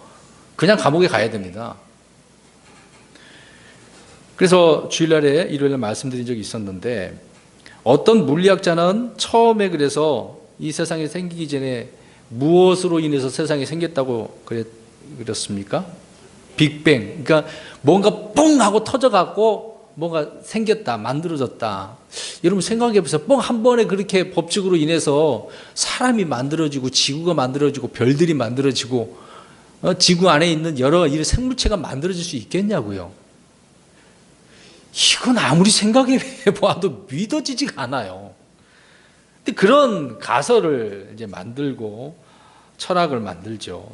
그냥 감옥에 가야 됩니다. 그래서 주일날에 일요일에 말씀드린 적이 있었는데, 어떤 물리학자는 처음에 그래서 이 세상이 생기기 전에 무엇으로 인해서 세상이 생겼다고 그랬습니까? 빅뱅. 그러니까 뭔가 뽕 하고 터져갖고 뭔가 생겼다, 만들어졌다. 여러분 생각해 보세요. 뽕 한 번에 그렇게 법칙으로 인해서 사람이 만들어지고 지구가 만들어지고 별들이 만들어지고 지구 안에 있는 여러 이런 생물체가 만들어질 수 있겠냐고요. 이건 아무리 생각해 봐도 믿어지지가 않아요. 근데 그런 가설을 이제 만들고 철학을 만들죠.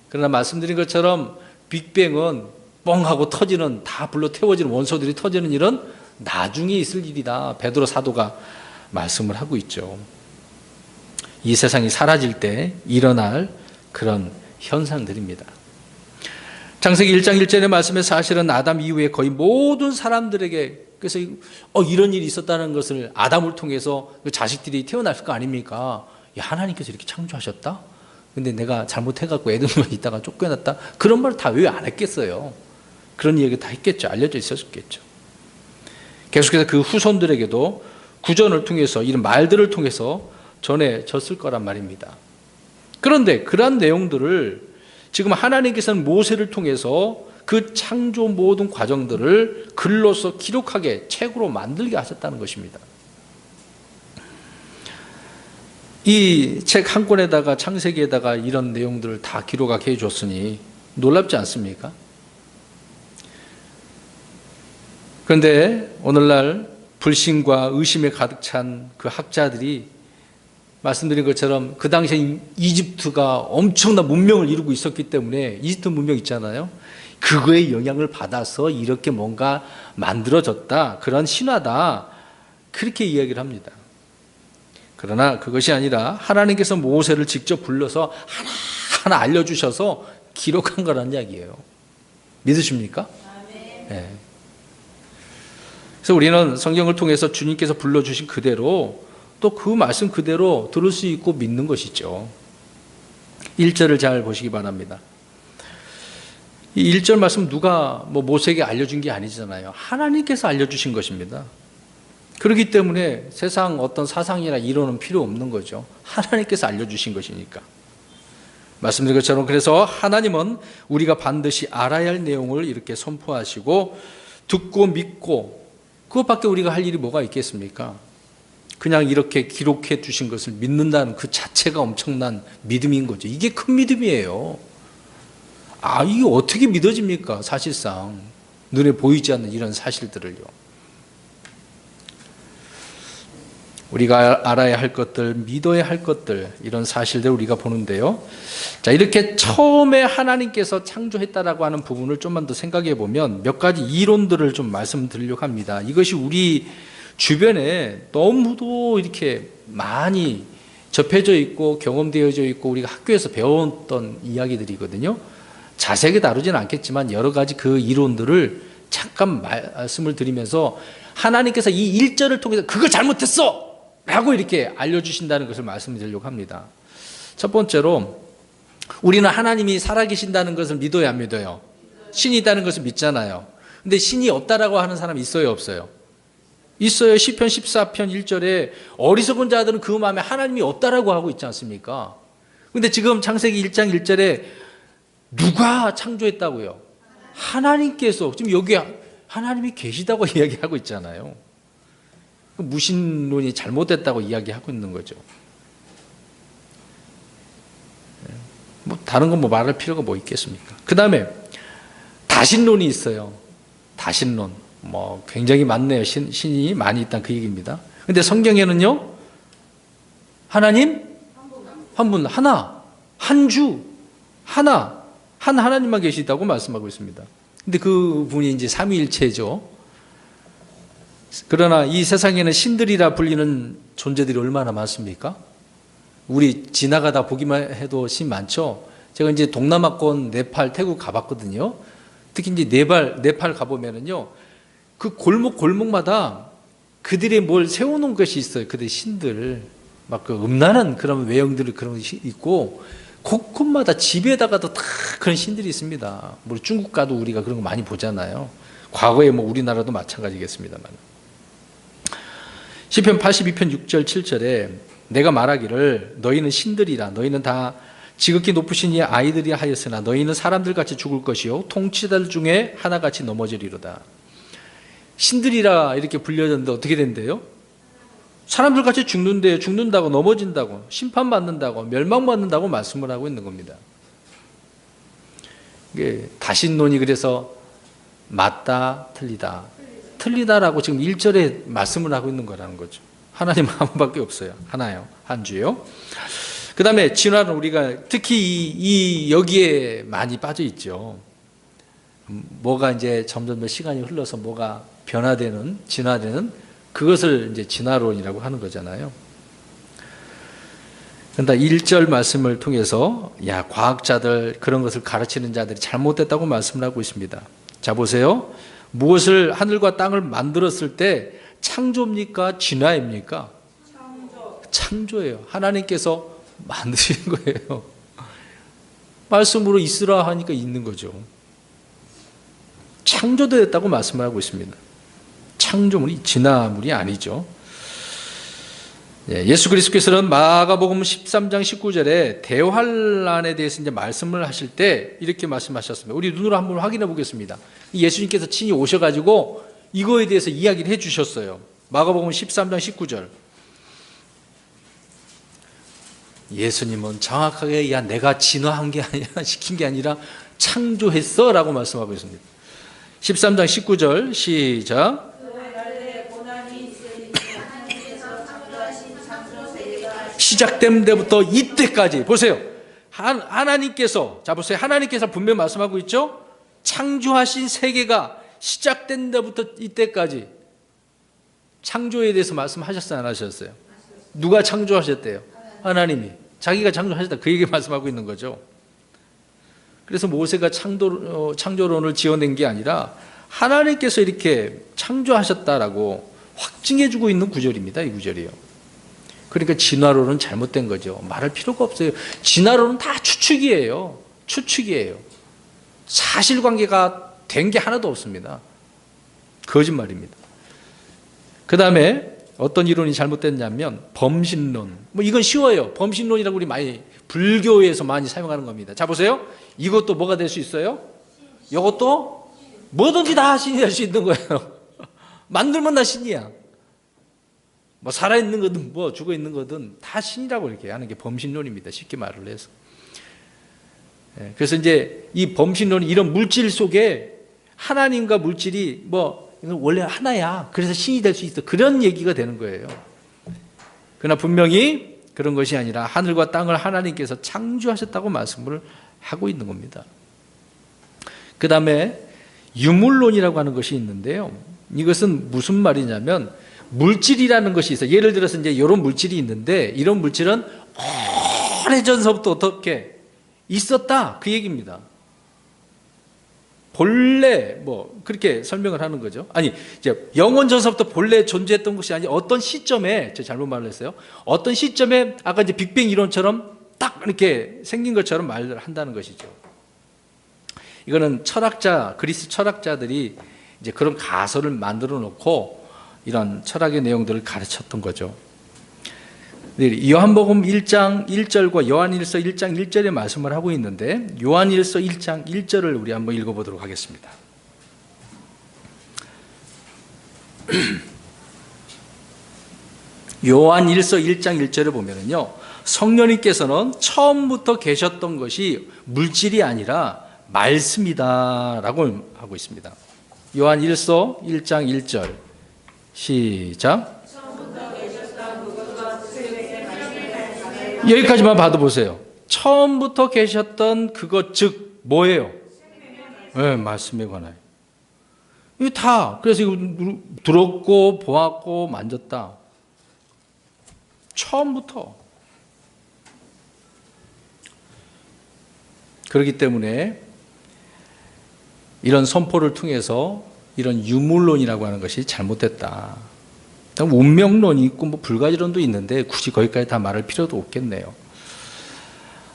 그러나 말씀드린 것처럼 빅뱅은 뻥하고 터지는, 다 불러 태워지는 원소들이 터지는 일은 나중에 있을 일이다, 베드로 사도가 말씀을 하고 있죠. 이 세상이 사라질 때 일어날 그런 현상들입니다. 창세기 1장 1절의 말씀에 사실은 아담 이후에 거의 모든 사람들에게, 그래서 이런 일이 있었다는 것을 아담을 통해서 그 자식들이 태어날 거 아닙니까? 야, 하나님께서 이렇게 창조하셨다? 근데 내가 잘못해갖고 에덴에 있다가 쫓겨났다? 그런 말 다 왜 안 했겠어요? 그런 이야기 다 했겠죠. 알려져 있었겠죠. 계속해서 그 후손들에게도 구전을 통해서, 이런 말들을 통해서 전해졌을 거란 말입니다. 그런데 그러한 내용들을 지금 하나님께서는 모세를 통해서 그 창조 모든 과정들을 글로서 기록하게, 책으로 만들게 하셨다는 것입니다. 이 책 한 권에다가, 창세기에다가 이런 내용들을 다 기록하게 해줬으니 놀랍지 않습니까? 그런데 오늘날 불신과 의심에 가득 찬 그 학자들이 말씀드린 것처럼 그 당시에 이집트가 엄청난 문명을 이루고 있었기 때문에, 이집트 문명 있잖아요. 그거에 영향을 받아서 이렇게 뭔가 만들어졌다, 그런 신화다, 그렇게 이야기를 합니다. 그러나 그것이 아니라 하나님께서 모세를 직접 불러서 하나하나 알려주셔서 기록한 거란 이야기예요. 믿으십니까? 네. 그래서 우리는 성경을 통해서 주님께서 불러주신 그대로 또 그 말씀 그대로 들을 수 있고 믿는 것이죠. 1절을 잘 보시기 바랍니다. 이 1절 말씀 누가 모세에게 알려준 게 아니잖아요. 하나님께서 알려주신 것입니다. 그렇기 때문에 세상 어떤 사상이나 이론은 필요 없는 거죠. 하나님께서 알려주신 것이니까. 말씀드린 것처럼 그래서 하나님은 우리가 반드시 알아야 할 내용을 이렇게 선포하시고 듣고 믿고, 그것밖에 우리가 할 일이 뭐가 있겠습니까? 그냥 이렇게 기록해 주신 것을 믿는다는 그 자체가 엄청난 믿음인 거죠. 이게 큰 믿음이에요. 이게 어떻게 믿어집니까? 사실상 눈에 보이지 않는 이런 사실들을요. 우리가 알아야 할 것들, 믿어야 할 것들, 이런 사실들을 우리가 보는데요. 자, 이렇게 처음에 하나님께서 창조했다라고 하는 부분을 좀만 더 생각해 보면 몇 가지 이론들을 좀 말씀드리려고 합니다. 이것이 우리 주변에 너무도 이렇게 많이 접해져 있고 경험되어져 있고 우리가 학교에서 배웠던 이야기들이거든요. 자세하게 다루지는 않겠지만 여러 가지 그 이론들을 잠깐 말씀을 드리면서 하나님께서 이 1절을 통해서 그거 잘못했어! 라고 이렇게 알려주신다는 것을 말씀드리려고 합니다. 첫 번째로 우리는 하나님이 살아계신다는 것을 믿어야 안 믿어요? 신이 있다는 것을 믿잖아요. 근데 신이 없다라고 하는 사람이 있어요, 없어요? 있어요. 시편 14편 1절에 어리석은 자들은 그 마음에 하나님이 없다라고 하고 있지 않습니까? 근데 지금 창세기 1장 1절에 누가 창조했다고요? 하나님께서. 지금 여기 하나님이 계시다고 이야기하고 있잖아요. 무신론이 잘못됐다고 이야기하고 있는 거죠. 뭐 다른 건 뭐 말할 필요가 뭐 있겠습니까? 그 다음에 다신론이 있어요. 다신론. 뭐 굉장히 많네요. 신이 많이 있다는 그 얘기입니다. 근데 성경에는요, 하나님 한 분, 하나, 한 주, 하나, 한 하나님만 계시다고 말씀하고 있습니다. 근데 그 분이 이제 삼위일체죠. 그러나 이 세상에는 신들이라 불리는 존재들이 얼마나 많습니까? 우리 지나가다 보기만 해도 신 많죠. 제가 이제 동남아권 네팔, 태국 가봤거든요. 특히 이제 네팔 가보면은요, 그 골목마다 그들이 뭘 세워놓은 것이 있어요. 그들 신들. 막 그 음란한 그런 외형들 그런 것이 있고, 곳곳마다 집에다가도 다 그런 신들이 있습니다. 뭐 중국 가도 우리가 그런 거 많이 보잖아요. 과거에 뭐 우리나라도 마찬가지겠습니다만. 시편 82편 6절 7절에 내가 말하기를 너희는 신들이라 너희는 다 지극히 높으신 이의 아이들이 하였으나 너희는 사람들같이 죽을 것이요 통치자들 중에 하나같이 넘어지리로다. 신들이라 이렇게 불려졌는데 어떻게 된대요? 사람들같이 죽는데요. 죽는다고, 넘어진다고, 심판받는다고, 멸망받는다고 말씀을 하고 있는 겁니다. 이게 다신론이 그래서 맞다, 틀리다. 틀리다라고 지금 1절에 말씀을 하고 있는 거라는 거죠. 하나님 한 분밖에 없어요. 하나요. 한 주요. 그 다음에 진화는 우리가 특히 여기에 많이 빠져 있죠. 뭐가 이제 점점 더 시간이 흘러서 뭐가 변화되는, 진화되는 그것을 이제 진화론이라고 하는 거잖아요. 그런데 1절 말씀을 통해서 과학자들 그런 것을 가르치는 자들이 잘못됐다고 말씀을 하고 있습니다. 자, 보세요. 무엇을 하늘과 땅을 만들었을 때 창조입니까? 진화입니까? 창조예요. 하나님께서 만드신 거예요. 말씀으로 있으라 하니까 있는 거죠. 창조되었다고 말씀하고 있습니다. 창조물이 진화물이 아니죠. 예수 그리스도께서는 마가복음 13장 19절에 대환란에 대해서 이제 말씀을 하실 때 이렇게 말씀하셨습니다. 우리 눈으로 한번 확인해 보겠습니다. 예수님께서 친히 오셔가지고 이거에 대해서 이야기를 해주셨어요. 마가복음 13장 19절. 예수님은 정확하게 내가 진화한 게 아니라 시킨 게 아니라 창조했어 라고 말씀하고 있습니다. 13장 19절 시작. 시작된 데부터 이때까지 보세요. 하나님께서, 자 보세요. 하나님께서 분명히 말씀하고 있죠. 창조하신 세계가 시작된 데부터 이때까지 창조에 대해서 말씀하셨어요, 안 하셨어요? 누가 창조하셨대요? 하나님이. 자기가 창조하셨다. 그 얘기 말씀하고 있는 거죠. 그래서 모세가 창조론을 지어낸 게 아니라 하나님께서 이렇게 창조하셨다라고 확증해주고 있는 구절입니다. 이 구절이요. 그러니까 진화론은 잘못된 거죠. 말할 필요가 없어요. 진화론은 다 추측이에요. 추측이에요. 사실관계가 된 게 하나도 없습니다. 거짓말입니다. 그 다음에 어떤 이론이 잘못됐냐면 범신론. 뭐 이건 쉬워요. 범신론이라고 우리 많이 불교에서 많이 사용하는 겁니다. 자 보세요. 이것도 뭐가 될 수 있어요? 이것도 뭐든지 다 신이 될 수 있는 거예요. 만들면 다 신이야. 뭐 살아있는 거든 뭐 죽어있는 거든 다 신이라고 이렇게 하는 게 범신론입니다. 쉽게 말을 해서. 그래서 이제 이 범신론이 이런 물질 속에 하나님과 물질이 뭐 원래 하나야. 그래서 신이 될 수 있어. 그런 얘기가 되는 거예요. 그러나 분명히 그런 것이 아니라 하늘과 땅을 하나님께서 창조하셨다고 말씀을 하고 있는 겁니다. 그 다음에 유물론이라고 하는 것이 있는데요. 이것은 무슨 말이냐면 물질이라는 것이 있어요. 예를 들어서 이제 이런 물질이 있는데 이런 물질은 오래전서부터 어떻게 있었다 그 얘기입니다. 본래 그렇게 설명을 하는 거죠. 아니 이제 영원 전서부터 본래 존재했던 것이 아니 어떤 시점에 제가 잘못 말을 했어요. 어떤 시점에 아까 이제 빅뱅 이론처럼 딱 이렇게 생긴 것처럼 말을 한다는 것이죠. 이거는 그리스 철학자들이 이제 그런 가설을 만들어 놓고 이런 철학의 내용들을 가르쳤던 거죠. 요한복음 1장 1절과 요한일서 1장 1절에 말씀을 하고 있는데 요한일서 1장 1절을 우리 한번 읽어보도록 하겠습니다. 요한일서 1장 1절에 보면은요, 성령님께서는 처음부터 계셨던 것이 물질이 아니라 말씀이다라고 하고 있습니다. 요한일서 1장 1절 시작. 여기까지만 봐도 보세요. 처음부터 계셨던 그것 즉 뭐예요? 네, 말씀에 관하여. 이거 다 그래서 이거 들었고 보았고 만졌다. 처음부터. 그렇기 때문에 이런 선포를 통해서 이런 유물론이라고 하는 것이 잘못됐다. 운명론이 있고 불가지론도 있는데 굳이 거기까지 다 말할 필요도 없겠네요.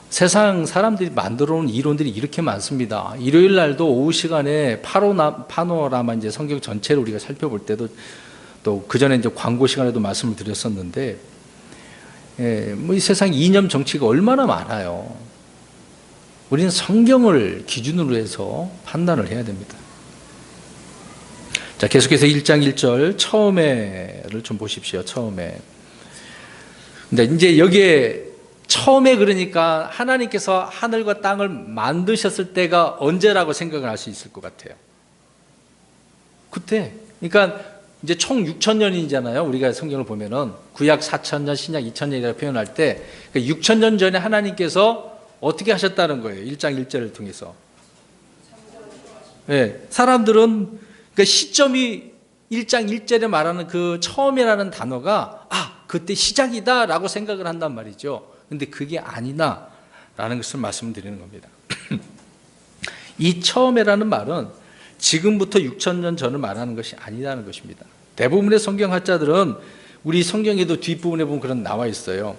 세상 사람들이 만들어 놓은 이론들이 이렇게 많습니다. 일요일 날도 오후 시간에 파노라마 이제 성경 전체를 우리가 살펴볼 때도 또 그 전에 이제 광고 시간에도 말씀을 드렸었는데, 이 세상 이념 정치가 얼마나 많아요. 우리는 성경을 기준으로 해서 판단을 해야 됩니다. 자, 계속해서 1장 1절 처음에를 좀 보십시오. 처음에. 근데 이제 여기에 처음에 그러니까 하나님께서 하늘과 땅을 만드셨을 때가 언제라고 생각을 할 수 있을 것 같아요. 그때. 그러니까 이제 총 6,000년이잖아요. 우리가 성경을 보면은 구약 4,000년, 신약 2,000년이라고 표현할 때 6,000년 전에 하나님께서 어떻게 하셨다는 거예요. 1장 1절을 통해서. 네, 사람들은 그 시점이 1장 1절에 말하는 그 처음이라는 단어가 그때 시작이다라고 생각을 한단 말이죠. 근데 그게 아니다라는 것을 말씀드리는 겁니다. 이 처음이라는 말은 지금부터 6,000년 전을 말하는 것이 아니라는 것입니다. 대부분의 성경학자들은 우리 성경에도 뒷부분에 보면 그런 나와 있어요.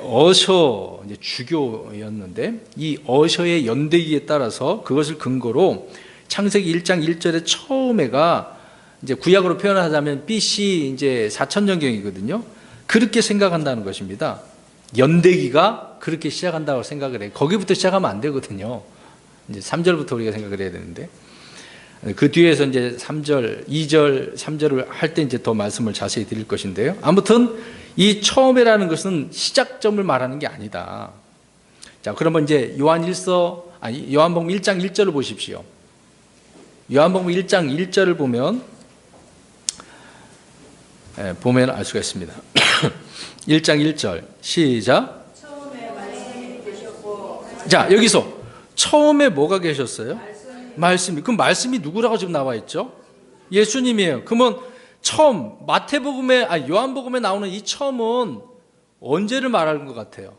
어셔 주교였는데 이 어셔의 연대기에 따라서 그것을 근거로 창세기 1장 1절의 처음에가 이제 구약으로 표현하자면 BC 이제 4,000년경이거든요. 그렇게 생각한다는 것입니다. 연대기가 그렇게 시작한다고 생각을 해요. 거기부터 시작하면 안 되거든요. 이제 3절부터 우리가 생각을 해야 되는데 그 뒤에서 이제 3절, 2절, 3절을 할 때 이제 더 말씀을 자세히 드릴 것인데요. 아무튼 이 처음이라는 것은 시작점을 말하는 게 아니다. 자, 그러면 이제 요한복음 1장 1절을 보십시오. 요한복음 1장 1절을 보면 알 수가 있습니다. 1장 1절 시작. 자, 여기서 처음에 뭐가 계셨어요? 말씀이. 그럼 말씀이 누구라고 지금 나와 있죠? 예수님이에요. 그러면 처음 요한복음에 나오는 이 처음은 언제를 말하는 것 같아요?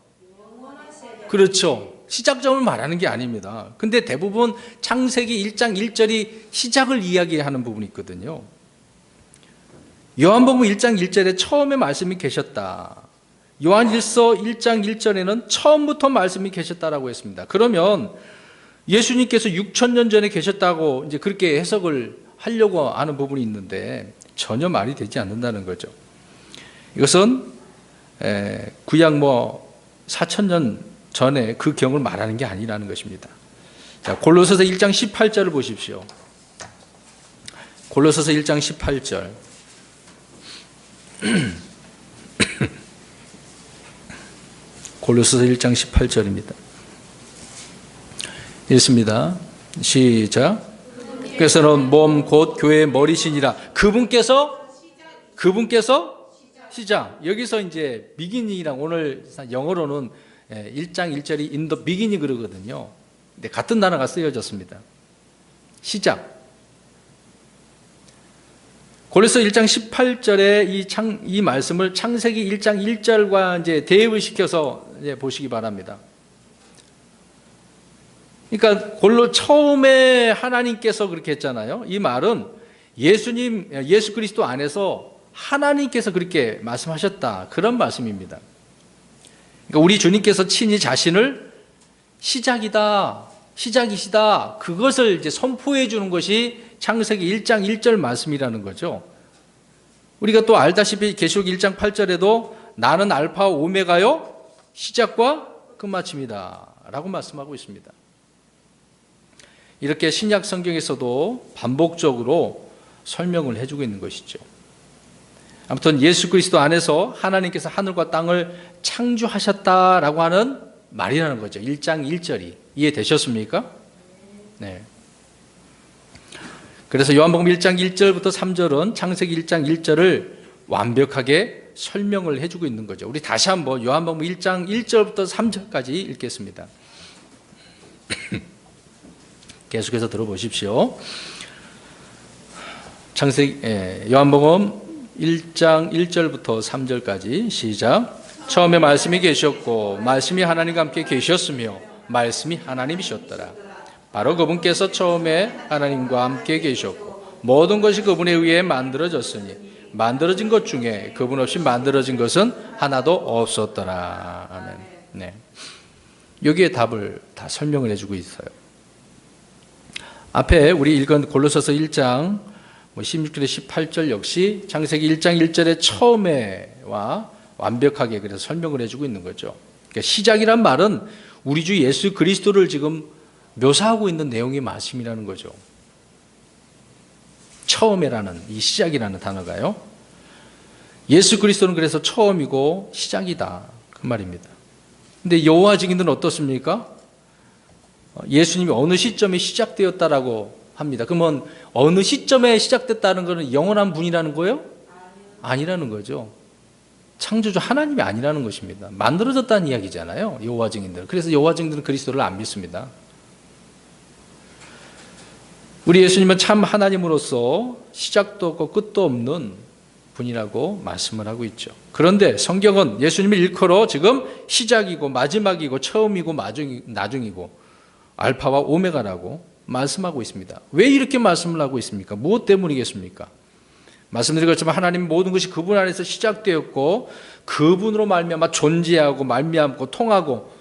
그렇죠. 시작점을 말하는 게 아닙니다. 근데 대부분 창세기 1장 1절이 시작을 이야기하는 부분이 있거든요. 요한복음 1장 1절에 처음에 말씀이 계셨다. 요한일서 1장 1절에는 처음부터 말씀이 계셨다라고 했습니다. 그러면 예수님께서 6,000년 전에 계셨다고 이제 그렇게 해석을 하려고 하는 부분이 있는데 전혀 말이 되지 않는다는 거죠. 이것은 구약 4,000년 전에 그 경을 말하는 게 아니라는 것입니다. 자, 골로새서 1장 18절을 보십시오. 골로새서 1장 18절. 골로새서 1장 18절입니다. 읽습니다. 시작. 그래서는 몸 곧 교회의 머리시니라. 그분께서 시작. 여기서 이제 beginning이랑 오늘 영어로는 1장 1절이 in the beginning 그러거든요. 근데 같은 단어가 쓰여졌습니다. 시작. 골로새 1장 18절에 이 말씀을 창세기 1장 1절과 이제 대입을 시켜서 이제 보시기 바랍니다. 그러니까 처음에 하나님께서 그렇게 했잖아요. 이 말은 예수 그리스도 안에서 하나님께서 그렇게 말씀하셨다. 그런 말씀입니다. 그러니까 우리 주님께서 친히 자신을 시작이시다. 그것을 이제 선포해 주는 것이 창세기 1장 1절 말씀이라는 거죠. 우리가 또 알다시피 계시록 1장 8절에도 나는 알파와 오메가요 시작과 끝마침이다 라고 말씀하고 있습니다. 이렇게 신약 성경에서도 반복적으로 설명을 해주고 있는 것이죠. 아무튼 예수 그리스도 안에서 하나님께서 하늘과 땅을 창조하셨다라고 하는 말이라는 거죠. 1장 1절이. 이해되셨습니까? 네. 그래서 요한복음 1장 1절부터 3절은 창세기 1장 1절을 완벽하게 설명을 해주고 있는 거죠. 우리 다시 한번 요한복음 1장 1절부터 3절까지 읽겠습니다. 계속해서 들어보십시오. 요한복음 1장 1절부터 3절까지 시작. 처음에 말씀이 계셨고 말씀이 하나님과 함께 계셨으며 말씀이 하나님이셨더라. 바로 그분께서 처음에 하나님과 함께 계셨고 모든 것이 그분에 의해 만들어졌으니 만들어진 것 중에 그분 없이 만들어진 것은 하나도 없었더라. 아멘. 네. 여기에 답을 다 설명을 해주고 있어요. 앞에 우리 읽은 골로새서 1장 16절에 18절 역시 창세기 1장 1절의 처음에와 완벽하게 그래서 설명을 해주고 있는 거죠. 그러니까 시작이란 말은 우리 주 예수 그리스도를 지금 묘사하고 있는 내용의 말씀이라는 거죠. 처음이라는 이 시작이라는 단어가요. 예수 그리스도는 그래서 처음이고 시작이다 그 말입니다. 근데 여호와 증인들은 어떻습니까? 예수님이 어느 시점에 시작되었다라고 합니다. 그러면 어느 시점에 시작됐다는 것은 영원한 분이라는 거예요? 아니라는 거죠. 창조주 하나님이 아니라는 것입니다. 만들어졌다는 이야기잖아요. 여호와 증인들. 그래서 여호와 증인들은 그리스도를 안 믿습니다. 우리 예수님은 참 하나님으로서 시작도 없고 끝도 없는 분이라고 말씀을 하고 있죠. 그런데 성경은 예수님을 일컬어 지금 시작이고 마지막이고 처음이고 나중이고 알파와 오메가라고 말씀하고 있습니다. 왜 이렇게 말씀을 하고 있습니까? 무엇 때문이겠습니까? 말씀드린 것처럼 하나님 모든 것이 그분 안에서 시작되었고 그분으로 말미암아 존재하고 말미암고 통하고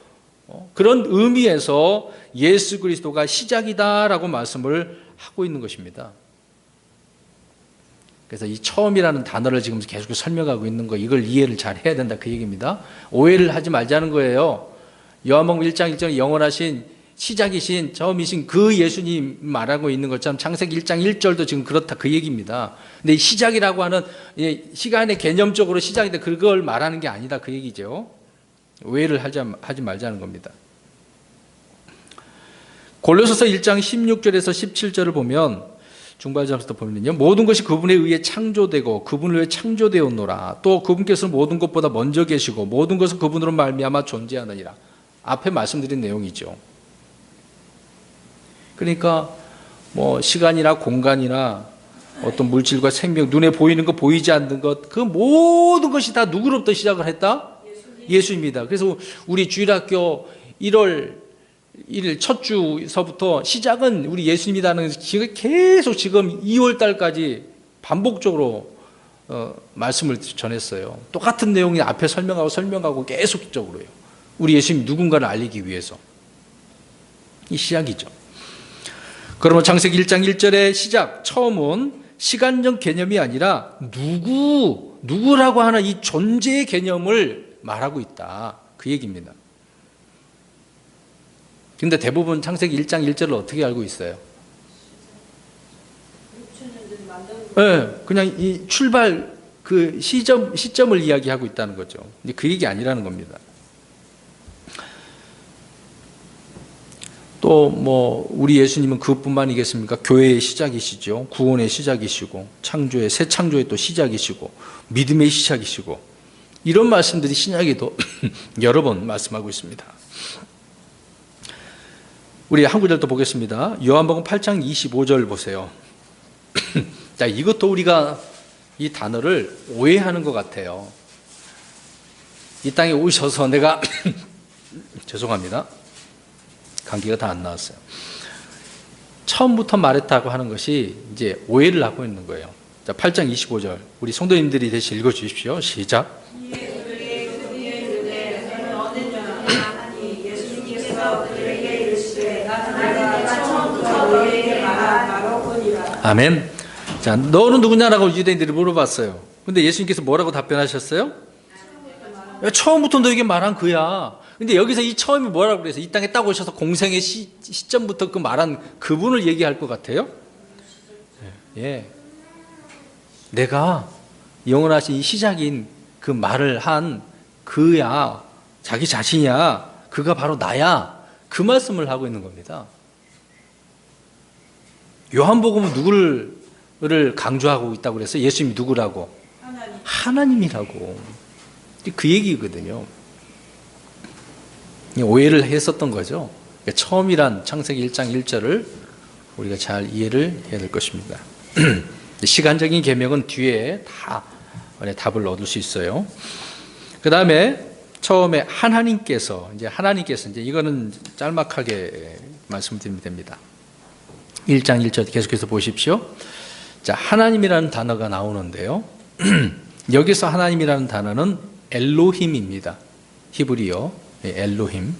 그런 의미에서 예수 그리스도가 시작이다라고 말씀을 하고 있는 것입니다. 그래서 이 처음이라는 단어를 지금 계속 설명하고 있는 거 이걸 이해를 잘 해야 된다 그 얘기입니다. 오해를 하지 말자는 거예요. 요한복음 1장 1절에 영원하신 시작이신 처음이신 그 예수님 말하고 있는 것처럼 창세기 1장 1절도 지금 그렇다 그 얘기입니다. 근데 시작이라고 하는 시간의 개념적으로 시작인데 그걸 말하는 게 아니다 그 얘기죠. 오해를 하지 말자는 겁니다. 골로새서 1장 16절에서 17절을 보면 중발절부터 보면요. 모든 것이 그분에 의해 창조되고 그분을 위해 창조되었노라. 또 그분께서는 모든 것보다 먼저 계시고 모든 것은 그분으로 말미암아 존재하느니라. 앞에 말씀드린 내용이죠. 그러니까 뭐 시간이나 공간이나 어떤 물질과 생명, 눈에 보이는 것, 보이지 않는 것, 그 모든 것이 다 누구로부터 시작을 했다? 예수입니다. 그래서 우리 주일학교 1월 1일 첫 주서부터 시작은 우리 예수님이라는 계속 지금 2월 달까지 반복적으로 말씀을 전했어요. 똑같은 내용이 앞에 설명하고 계속적으로요. 우리 예수님 누군가를 알리기 위해서. 이 시작이죠. 그러면 창세기 1장 1절의 시작, 처음은 시간적 개념이 아니라 누구라고 하는 이 존재의 개념을 말하고 있다. 그 얘기입니다. 근데 대부분 창세기 1장 1절을 어떻게 알고 있어요? 네, 그냥 이 출발 그 시점을 이야기하고 있다는 거죠. 근데 그 얘기 아니라는 겁니다. 또 뭐 우리 예수님은 그뿐만이겠습니까? 교회의 시작이시죠. 구원의 시작이시고 창조의 새 창조의 또 시작이시고 믿음의 시작이시고 이런 말씀들이 신약에도 여러 번 말씀하고 있습니다. 우리 한 구절 또 보겠습니다. 요한복음 8장 25절 보세요. 자, 이것도 우리가 이 단어를 오해하는 것 같아요. 이 땅에 오셔서 내가 죄송합니다. 감기가 다 안 나왔어요. 처음부터 말했다고 하는 것이 이제 오해를 하고 있는 거예요. 자, 8장 25절 우리 성도님들이 다시 읽어 주십시오. 시작. 아멘. 자, 너는 누구냐라고 유대인들이 물어봤어요. 근데 예수님께서 뭐라고 답변하셨어요? 처음부터 너에게 말한 그야. 근데 여기서 이 처음이 뭐라고 그래서 이 땅에 딱 오셔서 공생의 시점부터 그 말한 그분을 얘기할 것 같아요? 예. 내가 영원하신 이 시작인 그 말을 한 그야, 자기 자신이야, 그가 바로 나야, 그 말씀을 하고 있는 겁니다. 요한복음은 누구를 강조하고 있다고 그랬어요? 예수님이 누구라고? 하나님이라고. 그 얘기거든요. 오해를 했었던 거죠. 그러니까 처음이란 창세기 1장 1절을 우리가 잘 이해를 해야 될 것입니다. 시간적인 계명은 뒤에 다 답을 얻을 수 있어요. 그 다음에 처음에 하나님께서 이제 이거는 짤막하게 말씀드리면 됩니다. 1장 1절 계속해서 보십시오. 자, 하나님이라는 단어가 나오는데요. 여기서 하나님이라는 단어는 엘로힘입니다. 히브리어 엘로힘.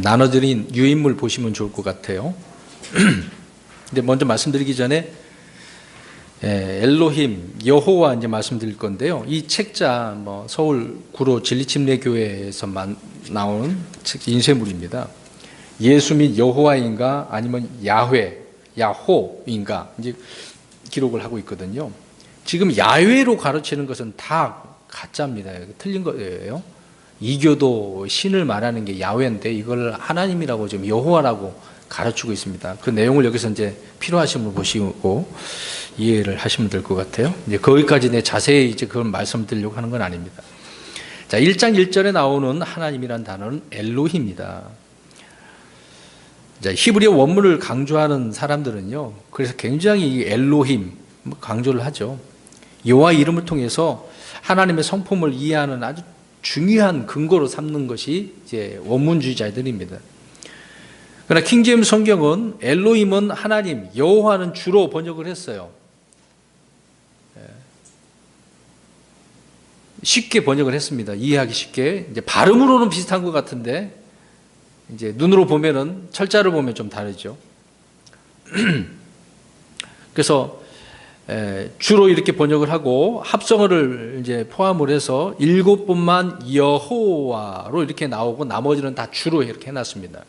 나눠드린 유인물 보시면 좋을 것 같아요. 근데 먼저 말씀드리기 전에 엘로힘, 여호와 이제 말씀드릴 건데요. 이 책자 서울 구로 진리침례교회에서 나오는 책 인쇄물입니다. 예수 및 여호와인가 아니면 야훼, 야호인가 이제 기록을 하고 있거든요. 지금 야훼로 가르치는 것은 다 가짜입니다. 틀린 거예요. 이교도 신을 말하는 게 야훼인데 이걸 하나님이라고 지금 여호와라고 가르치고 있습니다. 그 내용을 여기서 이제 필요하신 분 보시고 이해를 하시면 될 것 같아요. 이제 거기까지 자세히 이제 그걸 말씀드리려고 하는 건 아닙니다. 자, 1장 1절에 나오는 하나님이라는 단어는 엘로힘입니다. 자, 히브리어 원문을 강조하는 사람들은요, 그래서 굉장히 이 엘로힘 강조를 하죠. 여호와 이름을 통해서 하나님의 성품을 이해하는 아주 중요한 근거로 삼는 것이 이제 원문주의자들입니다. 그러나 킹제임스 성경은 엘로힘은 하나님, 여호와는 주로 번역을 했어요. 쉽게 번역을 했습니다. 이해하기 쉽게. 이제 발음으로는 비슷한 것 같은데 이제 눈으로 보면은 철자를 보면 좀 다르죠. 그래서 주로 이렇게 번역을 하고 합성어를 이제 포함을 해서 7번만 여호와로 이렇게 나오고 나머지는 다 주로 이렇게 해놨습니다.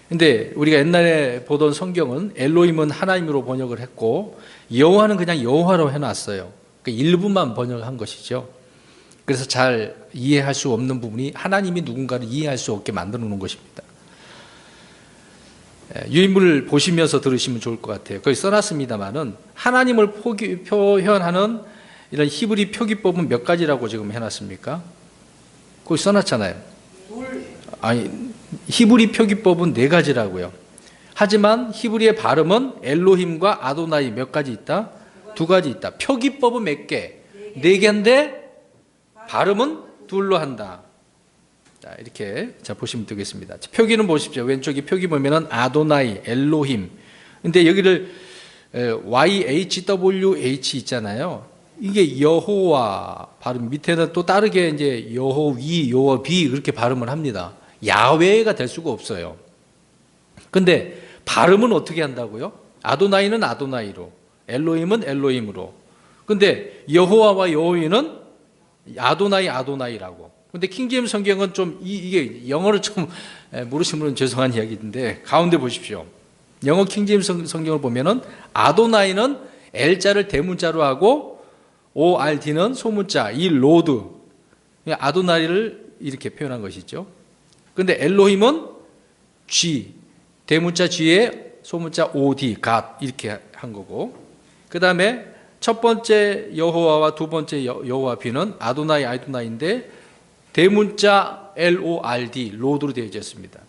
근데 우리가 옛날에 보던 성경은 엘로힘은 하나님으로 번역을 했고 여호와는 그냥 여호와로 해놨어요. 그러니까 일부만 번역한 것이죠. 그래서 잘 이해할 수 없는 부분이 하나님이 누군가를 이해할 수 없게 만들어 놓은 것입니다. 유인물을 보시면서 들으시면 좋을 것 같아요. 거기 써놨습니다만은 하나님을 표현하는 이런 히브리 표기법은 몇 가지라고 지금 해놨습니까? 거기 써놨잖아요. 아니, 히브리 표기법은 4가지라고요. 하지만 히브리의 발음은 엘로힘과 아도나이 몇 가지 있다? 2가지 있다. 표기법은 몇 개? 4개인데 발음은 2로 한다. 자, 이렇게 보시면 되겠습니다. 표기는 보십시오. 왼쪽에 표기 보면은 아도나이, 엘로힘. 근데 여기를 YHWH 있잖아요. 이게 여호와 발음 밑에는 또 다르게 이제 여호위, 여호비 그렇게 발음을 합니다. 야훼가 될 수가 없어요. 근데 발음은 어떻게 한다고요? 아도나이는 아도나이로, 엘로힘은 엘로힘으로. 근데 여호와와 여호위는 아도나이, 아도나이라고. 근데 킹제임스 성경은 좀 이게 영어를 좀 모르시는 분은 죄송한 이야기인데 가운데 보십시오. 영어 킹제임스 성경을 보면은 아도나이는 L자를 대문자로 하고 ORD는 소문자, 이 로드. 아도나이를 이렇게 표현한 것이죠. 근데 엘로힘은 G, 대문자 G에 소문자 OD, God 이렇게 한 거고, 그 다음에 첫 번째 여호와와 두 번째 여호와 B는 아도나이 아도나이인데 대문자 LORD, 로드로 되어 있습니다.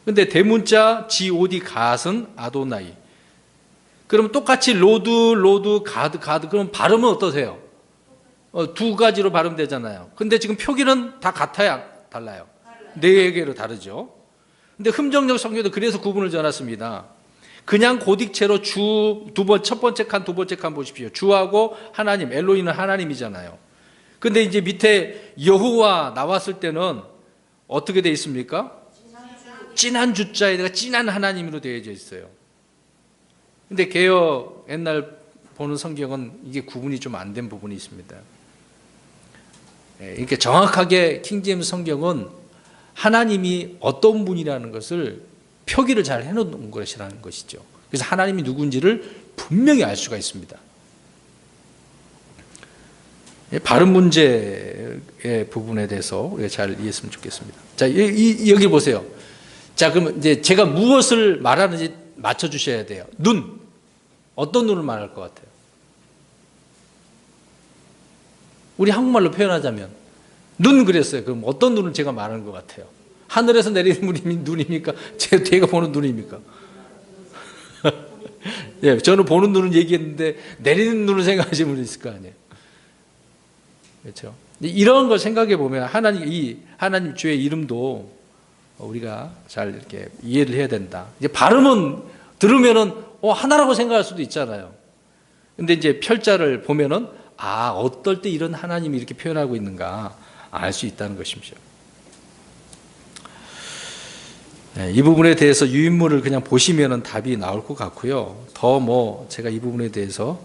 근데 대문자 GOD, 갓은 아도나이. 그럼 똑같이 로드, 가드. 그럼 발음은 어떠세요? 두 가지로 발음되잖아요. 근데 지금 표기는 다 같아야 달라요. 네 개로 다르죠. 근데 흠정적 성경도 그래서 구분을 지어놨습니다. 그냥 고딕체로 첫 번째 칸, 두 번째 칸 보십시오. 주하고 하나님, 엘로히는 하나님이잖아요. 근데 이제 밑에 여호와 나왔을 때는 어떻게 되어 있습니까? 진한 주자에다가 진한 하나님으로 되어져 있어요. 근데 개역 옛날 보는 성경은 이게 구분이 좀 안 된 부분이 있습니다. 이렇게 정확하게 킹제임스 성경은 하나님이 어떤 분이라는 것을 표기를 잘 해놓은 것이라는 것이죠. 그래서 하나님이 누군지를 분명히 알 수가 있습니다. 발음 문제의 부분에 대해서 우리가 잘 이해했으면 좋겠습니다. 자, 여기 보세요. 자, 그럼 이제 제가 무엇을 말하는지 맞춰주셔야 돼요. 눈. 어떤 눈을 말할 것 같아요? 우리 한국말로 표현하자면 눈 그랬어요. 그럼 어떤 눈을 제가 말하는 것 같아요? 하늘에서 내리는 눈입니까? 제가 보는 눈입니까? 예, 저는 보는 눈은 얘기했는데 내리는 눈을 생각하시는 분이 있을 거 아니에요. 그렇죠? 이런 걸 생각해 보면 하나님 주의 이름도 우리가 잘 이렇게 이해를 해야 된다. 이제 발음은 들으면은 하나라고 생각할 수도 있잖아요. 근데 이제 필자를 보면은 어떨 때 이런 하나님이 이렇게 표현하고 있는가 알 수 있다는 것입니다. 이 부분에 대해서 유인물을 그냥 보시면은 답이 나올 것 같고요. 더 제가 이 부분에 대해서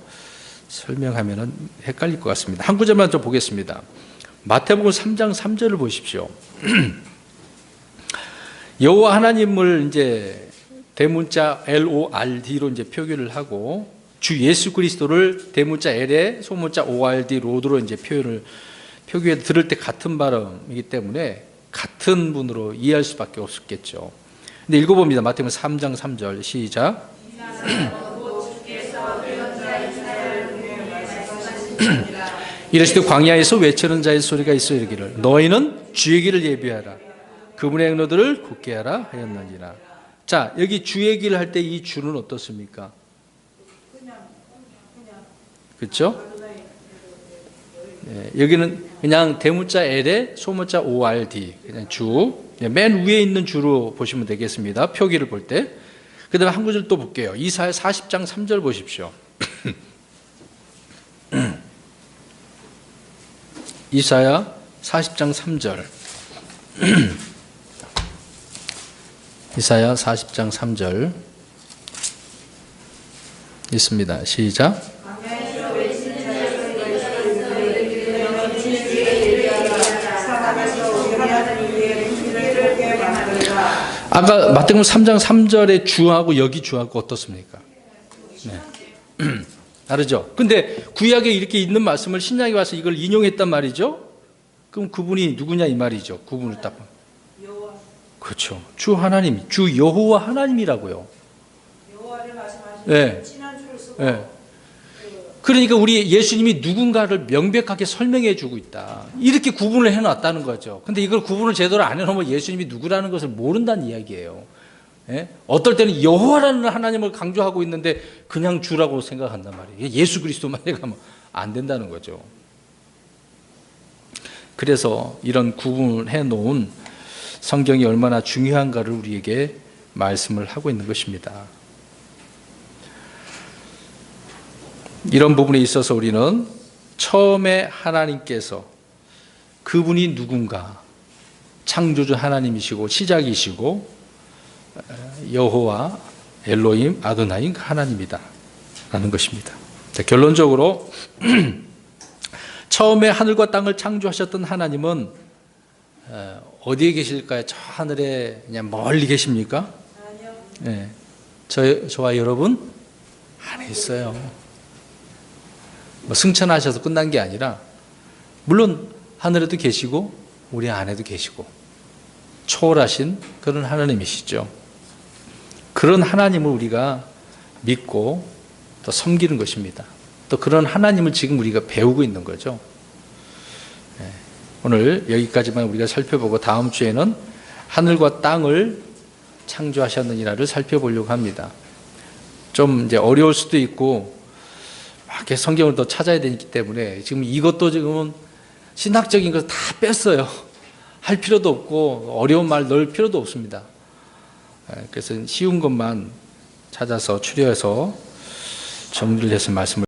설명하면은 헷갈릴 것 같습니다. 한 구절만 좀 보겠습니다. 마태복음 3장 3절을 보십시오. 여호와 하나님을 이제 대문자 LORD로 이제 표기를 하고 주 예수 그리스도를 대문자 L에 소문자 ORD 로드로 이제 표기해 들을 때 같은 발음이기 때문에 같은 분으로 이해할 수밖에 없겠죠. 근데 읽어봅니다. 마태복음 3장 3절 시작. 이르시되 광야에서 외치는 자의 소리가 있어 이르기를 너희는 주의 길을 예비하라 그분의 행로들을 굳게 하라 하였느니라. 자, 여기 주의 길 할 때 이 주는 어떻습니까? 그렇죠? 네, 여기는 그냥 대문자 L에 소문자 ORD 그냥 주, 맨 위에 있는 주로 보시면 되겠습니다. 표기를 볼 때. 그 다음에 한 구절 또 볼게요. 이사야 40장 3절 보십시오. 이사야 40장 3절. 이사야 40장 3절 있습니다. 시작. 아까 마태복음 3장 3절의 주하고 여기 주하고 어떻습니까? 네. 다르죠? 근데 구약에 이렇게 있는 말씀을 신약에 와서 이걸 인용했단 말이죠? 그럼 그분이 누구냐 이 말이죠. 구분을 딱. 그렇죠. 주 하나님, 주 여호와 하나님이라고요. 여호와를 말씀하시는 네. 친한 주를 쓰고. 네. 그러니까 우리 예수님이 누군가를 명백하게 설명해 주고 있다. 이렇게 구분을 해놨다는 거죠. 근데 이걸 구분을 제대로 안 해놓으면 예수님이 누구라는 것을 모른다는 이야기예요. 예? 어떨 때는 여호와라는 하나님을 강조하고 있는데 그냥 주라고 생각한단 말이에요. 예수 그리스도만 해가면 안 된다는 거죠. 그래서 이런 구분을 해놓은 성경이 얼마나 중요한가를 우리에게 말씀을 하고 있는 것입니다. 이런 부분에 있어서 우리는 처음에 하나님께서 그분이 누군가 창조주 하나님이시고 시작이시고 여호와 엘로힘 아도나임 하나님이다 라는 것입니다. 자, 결론적으로 처음에 하늘과 땅을 창조하셨던 하나님은 어디에 계실까요? 저 하늘에 그냥 멀리 계십니까? 아니요. 네. 저와 여러분 안에 있어요. 승천하셔서 끝난 게 아니라 물론 하늘에도 계시고 우리 안에도 계시고 초월하신 그런 하나님이시죠. 그런 하나님을 우리가 믿고 또 섬기는 것입니다. 또 그런 하나님을 지금 우리가 배우고 있는 거죠. 오늘 여기까지만 우리가 살펴보고 다음 주에는 하늘과 땅을 창조하셨느니라를 살펴보려고 합니다. 좀 이제 어려울 수도 있고 막 성경을 더 찾아야 되기 때문에 지금 이것도 지금은 신학적인 거 다 뺐어요. 할 필요도 없고 어려운 말 넣을 필요도 없습니다. 그래서 쉬운 것만 찾아서 추려서 정리를 해서 말씀을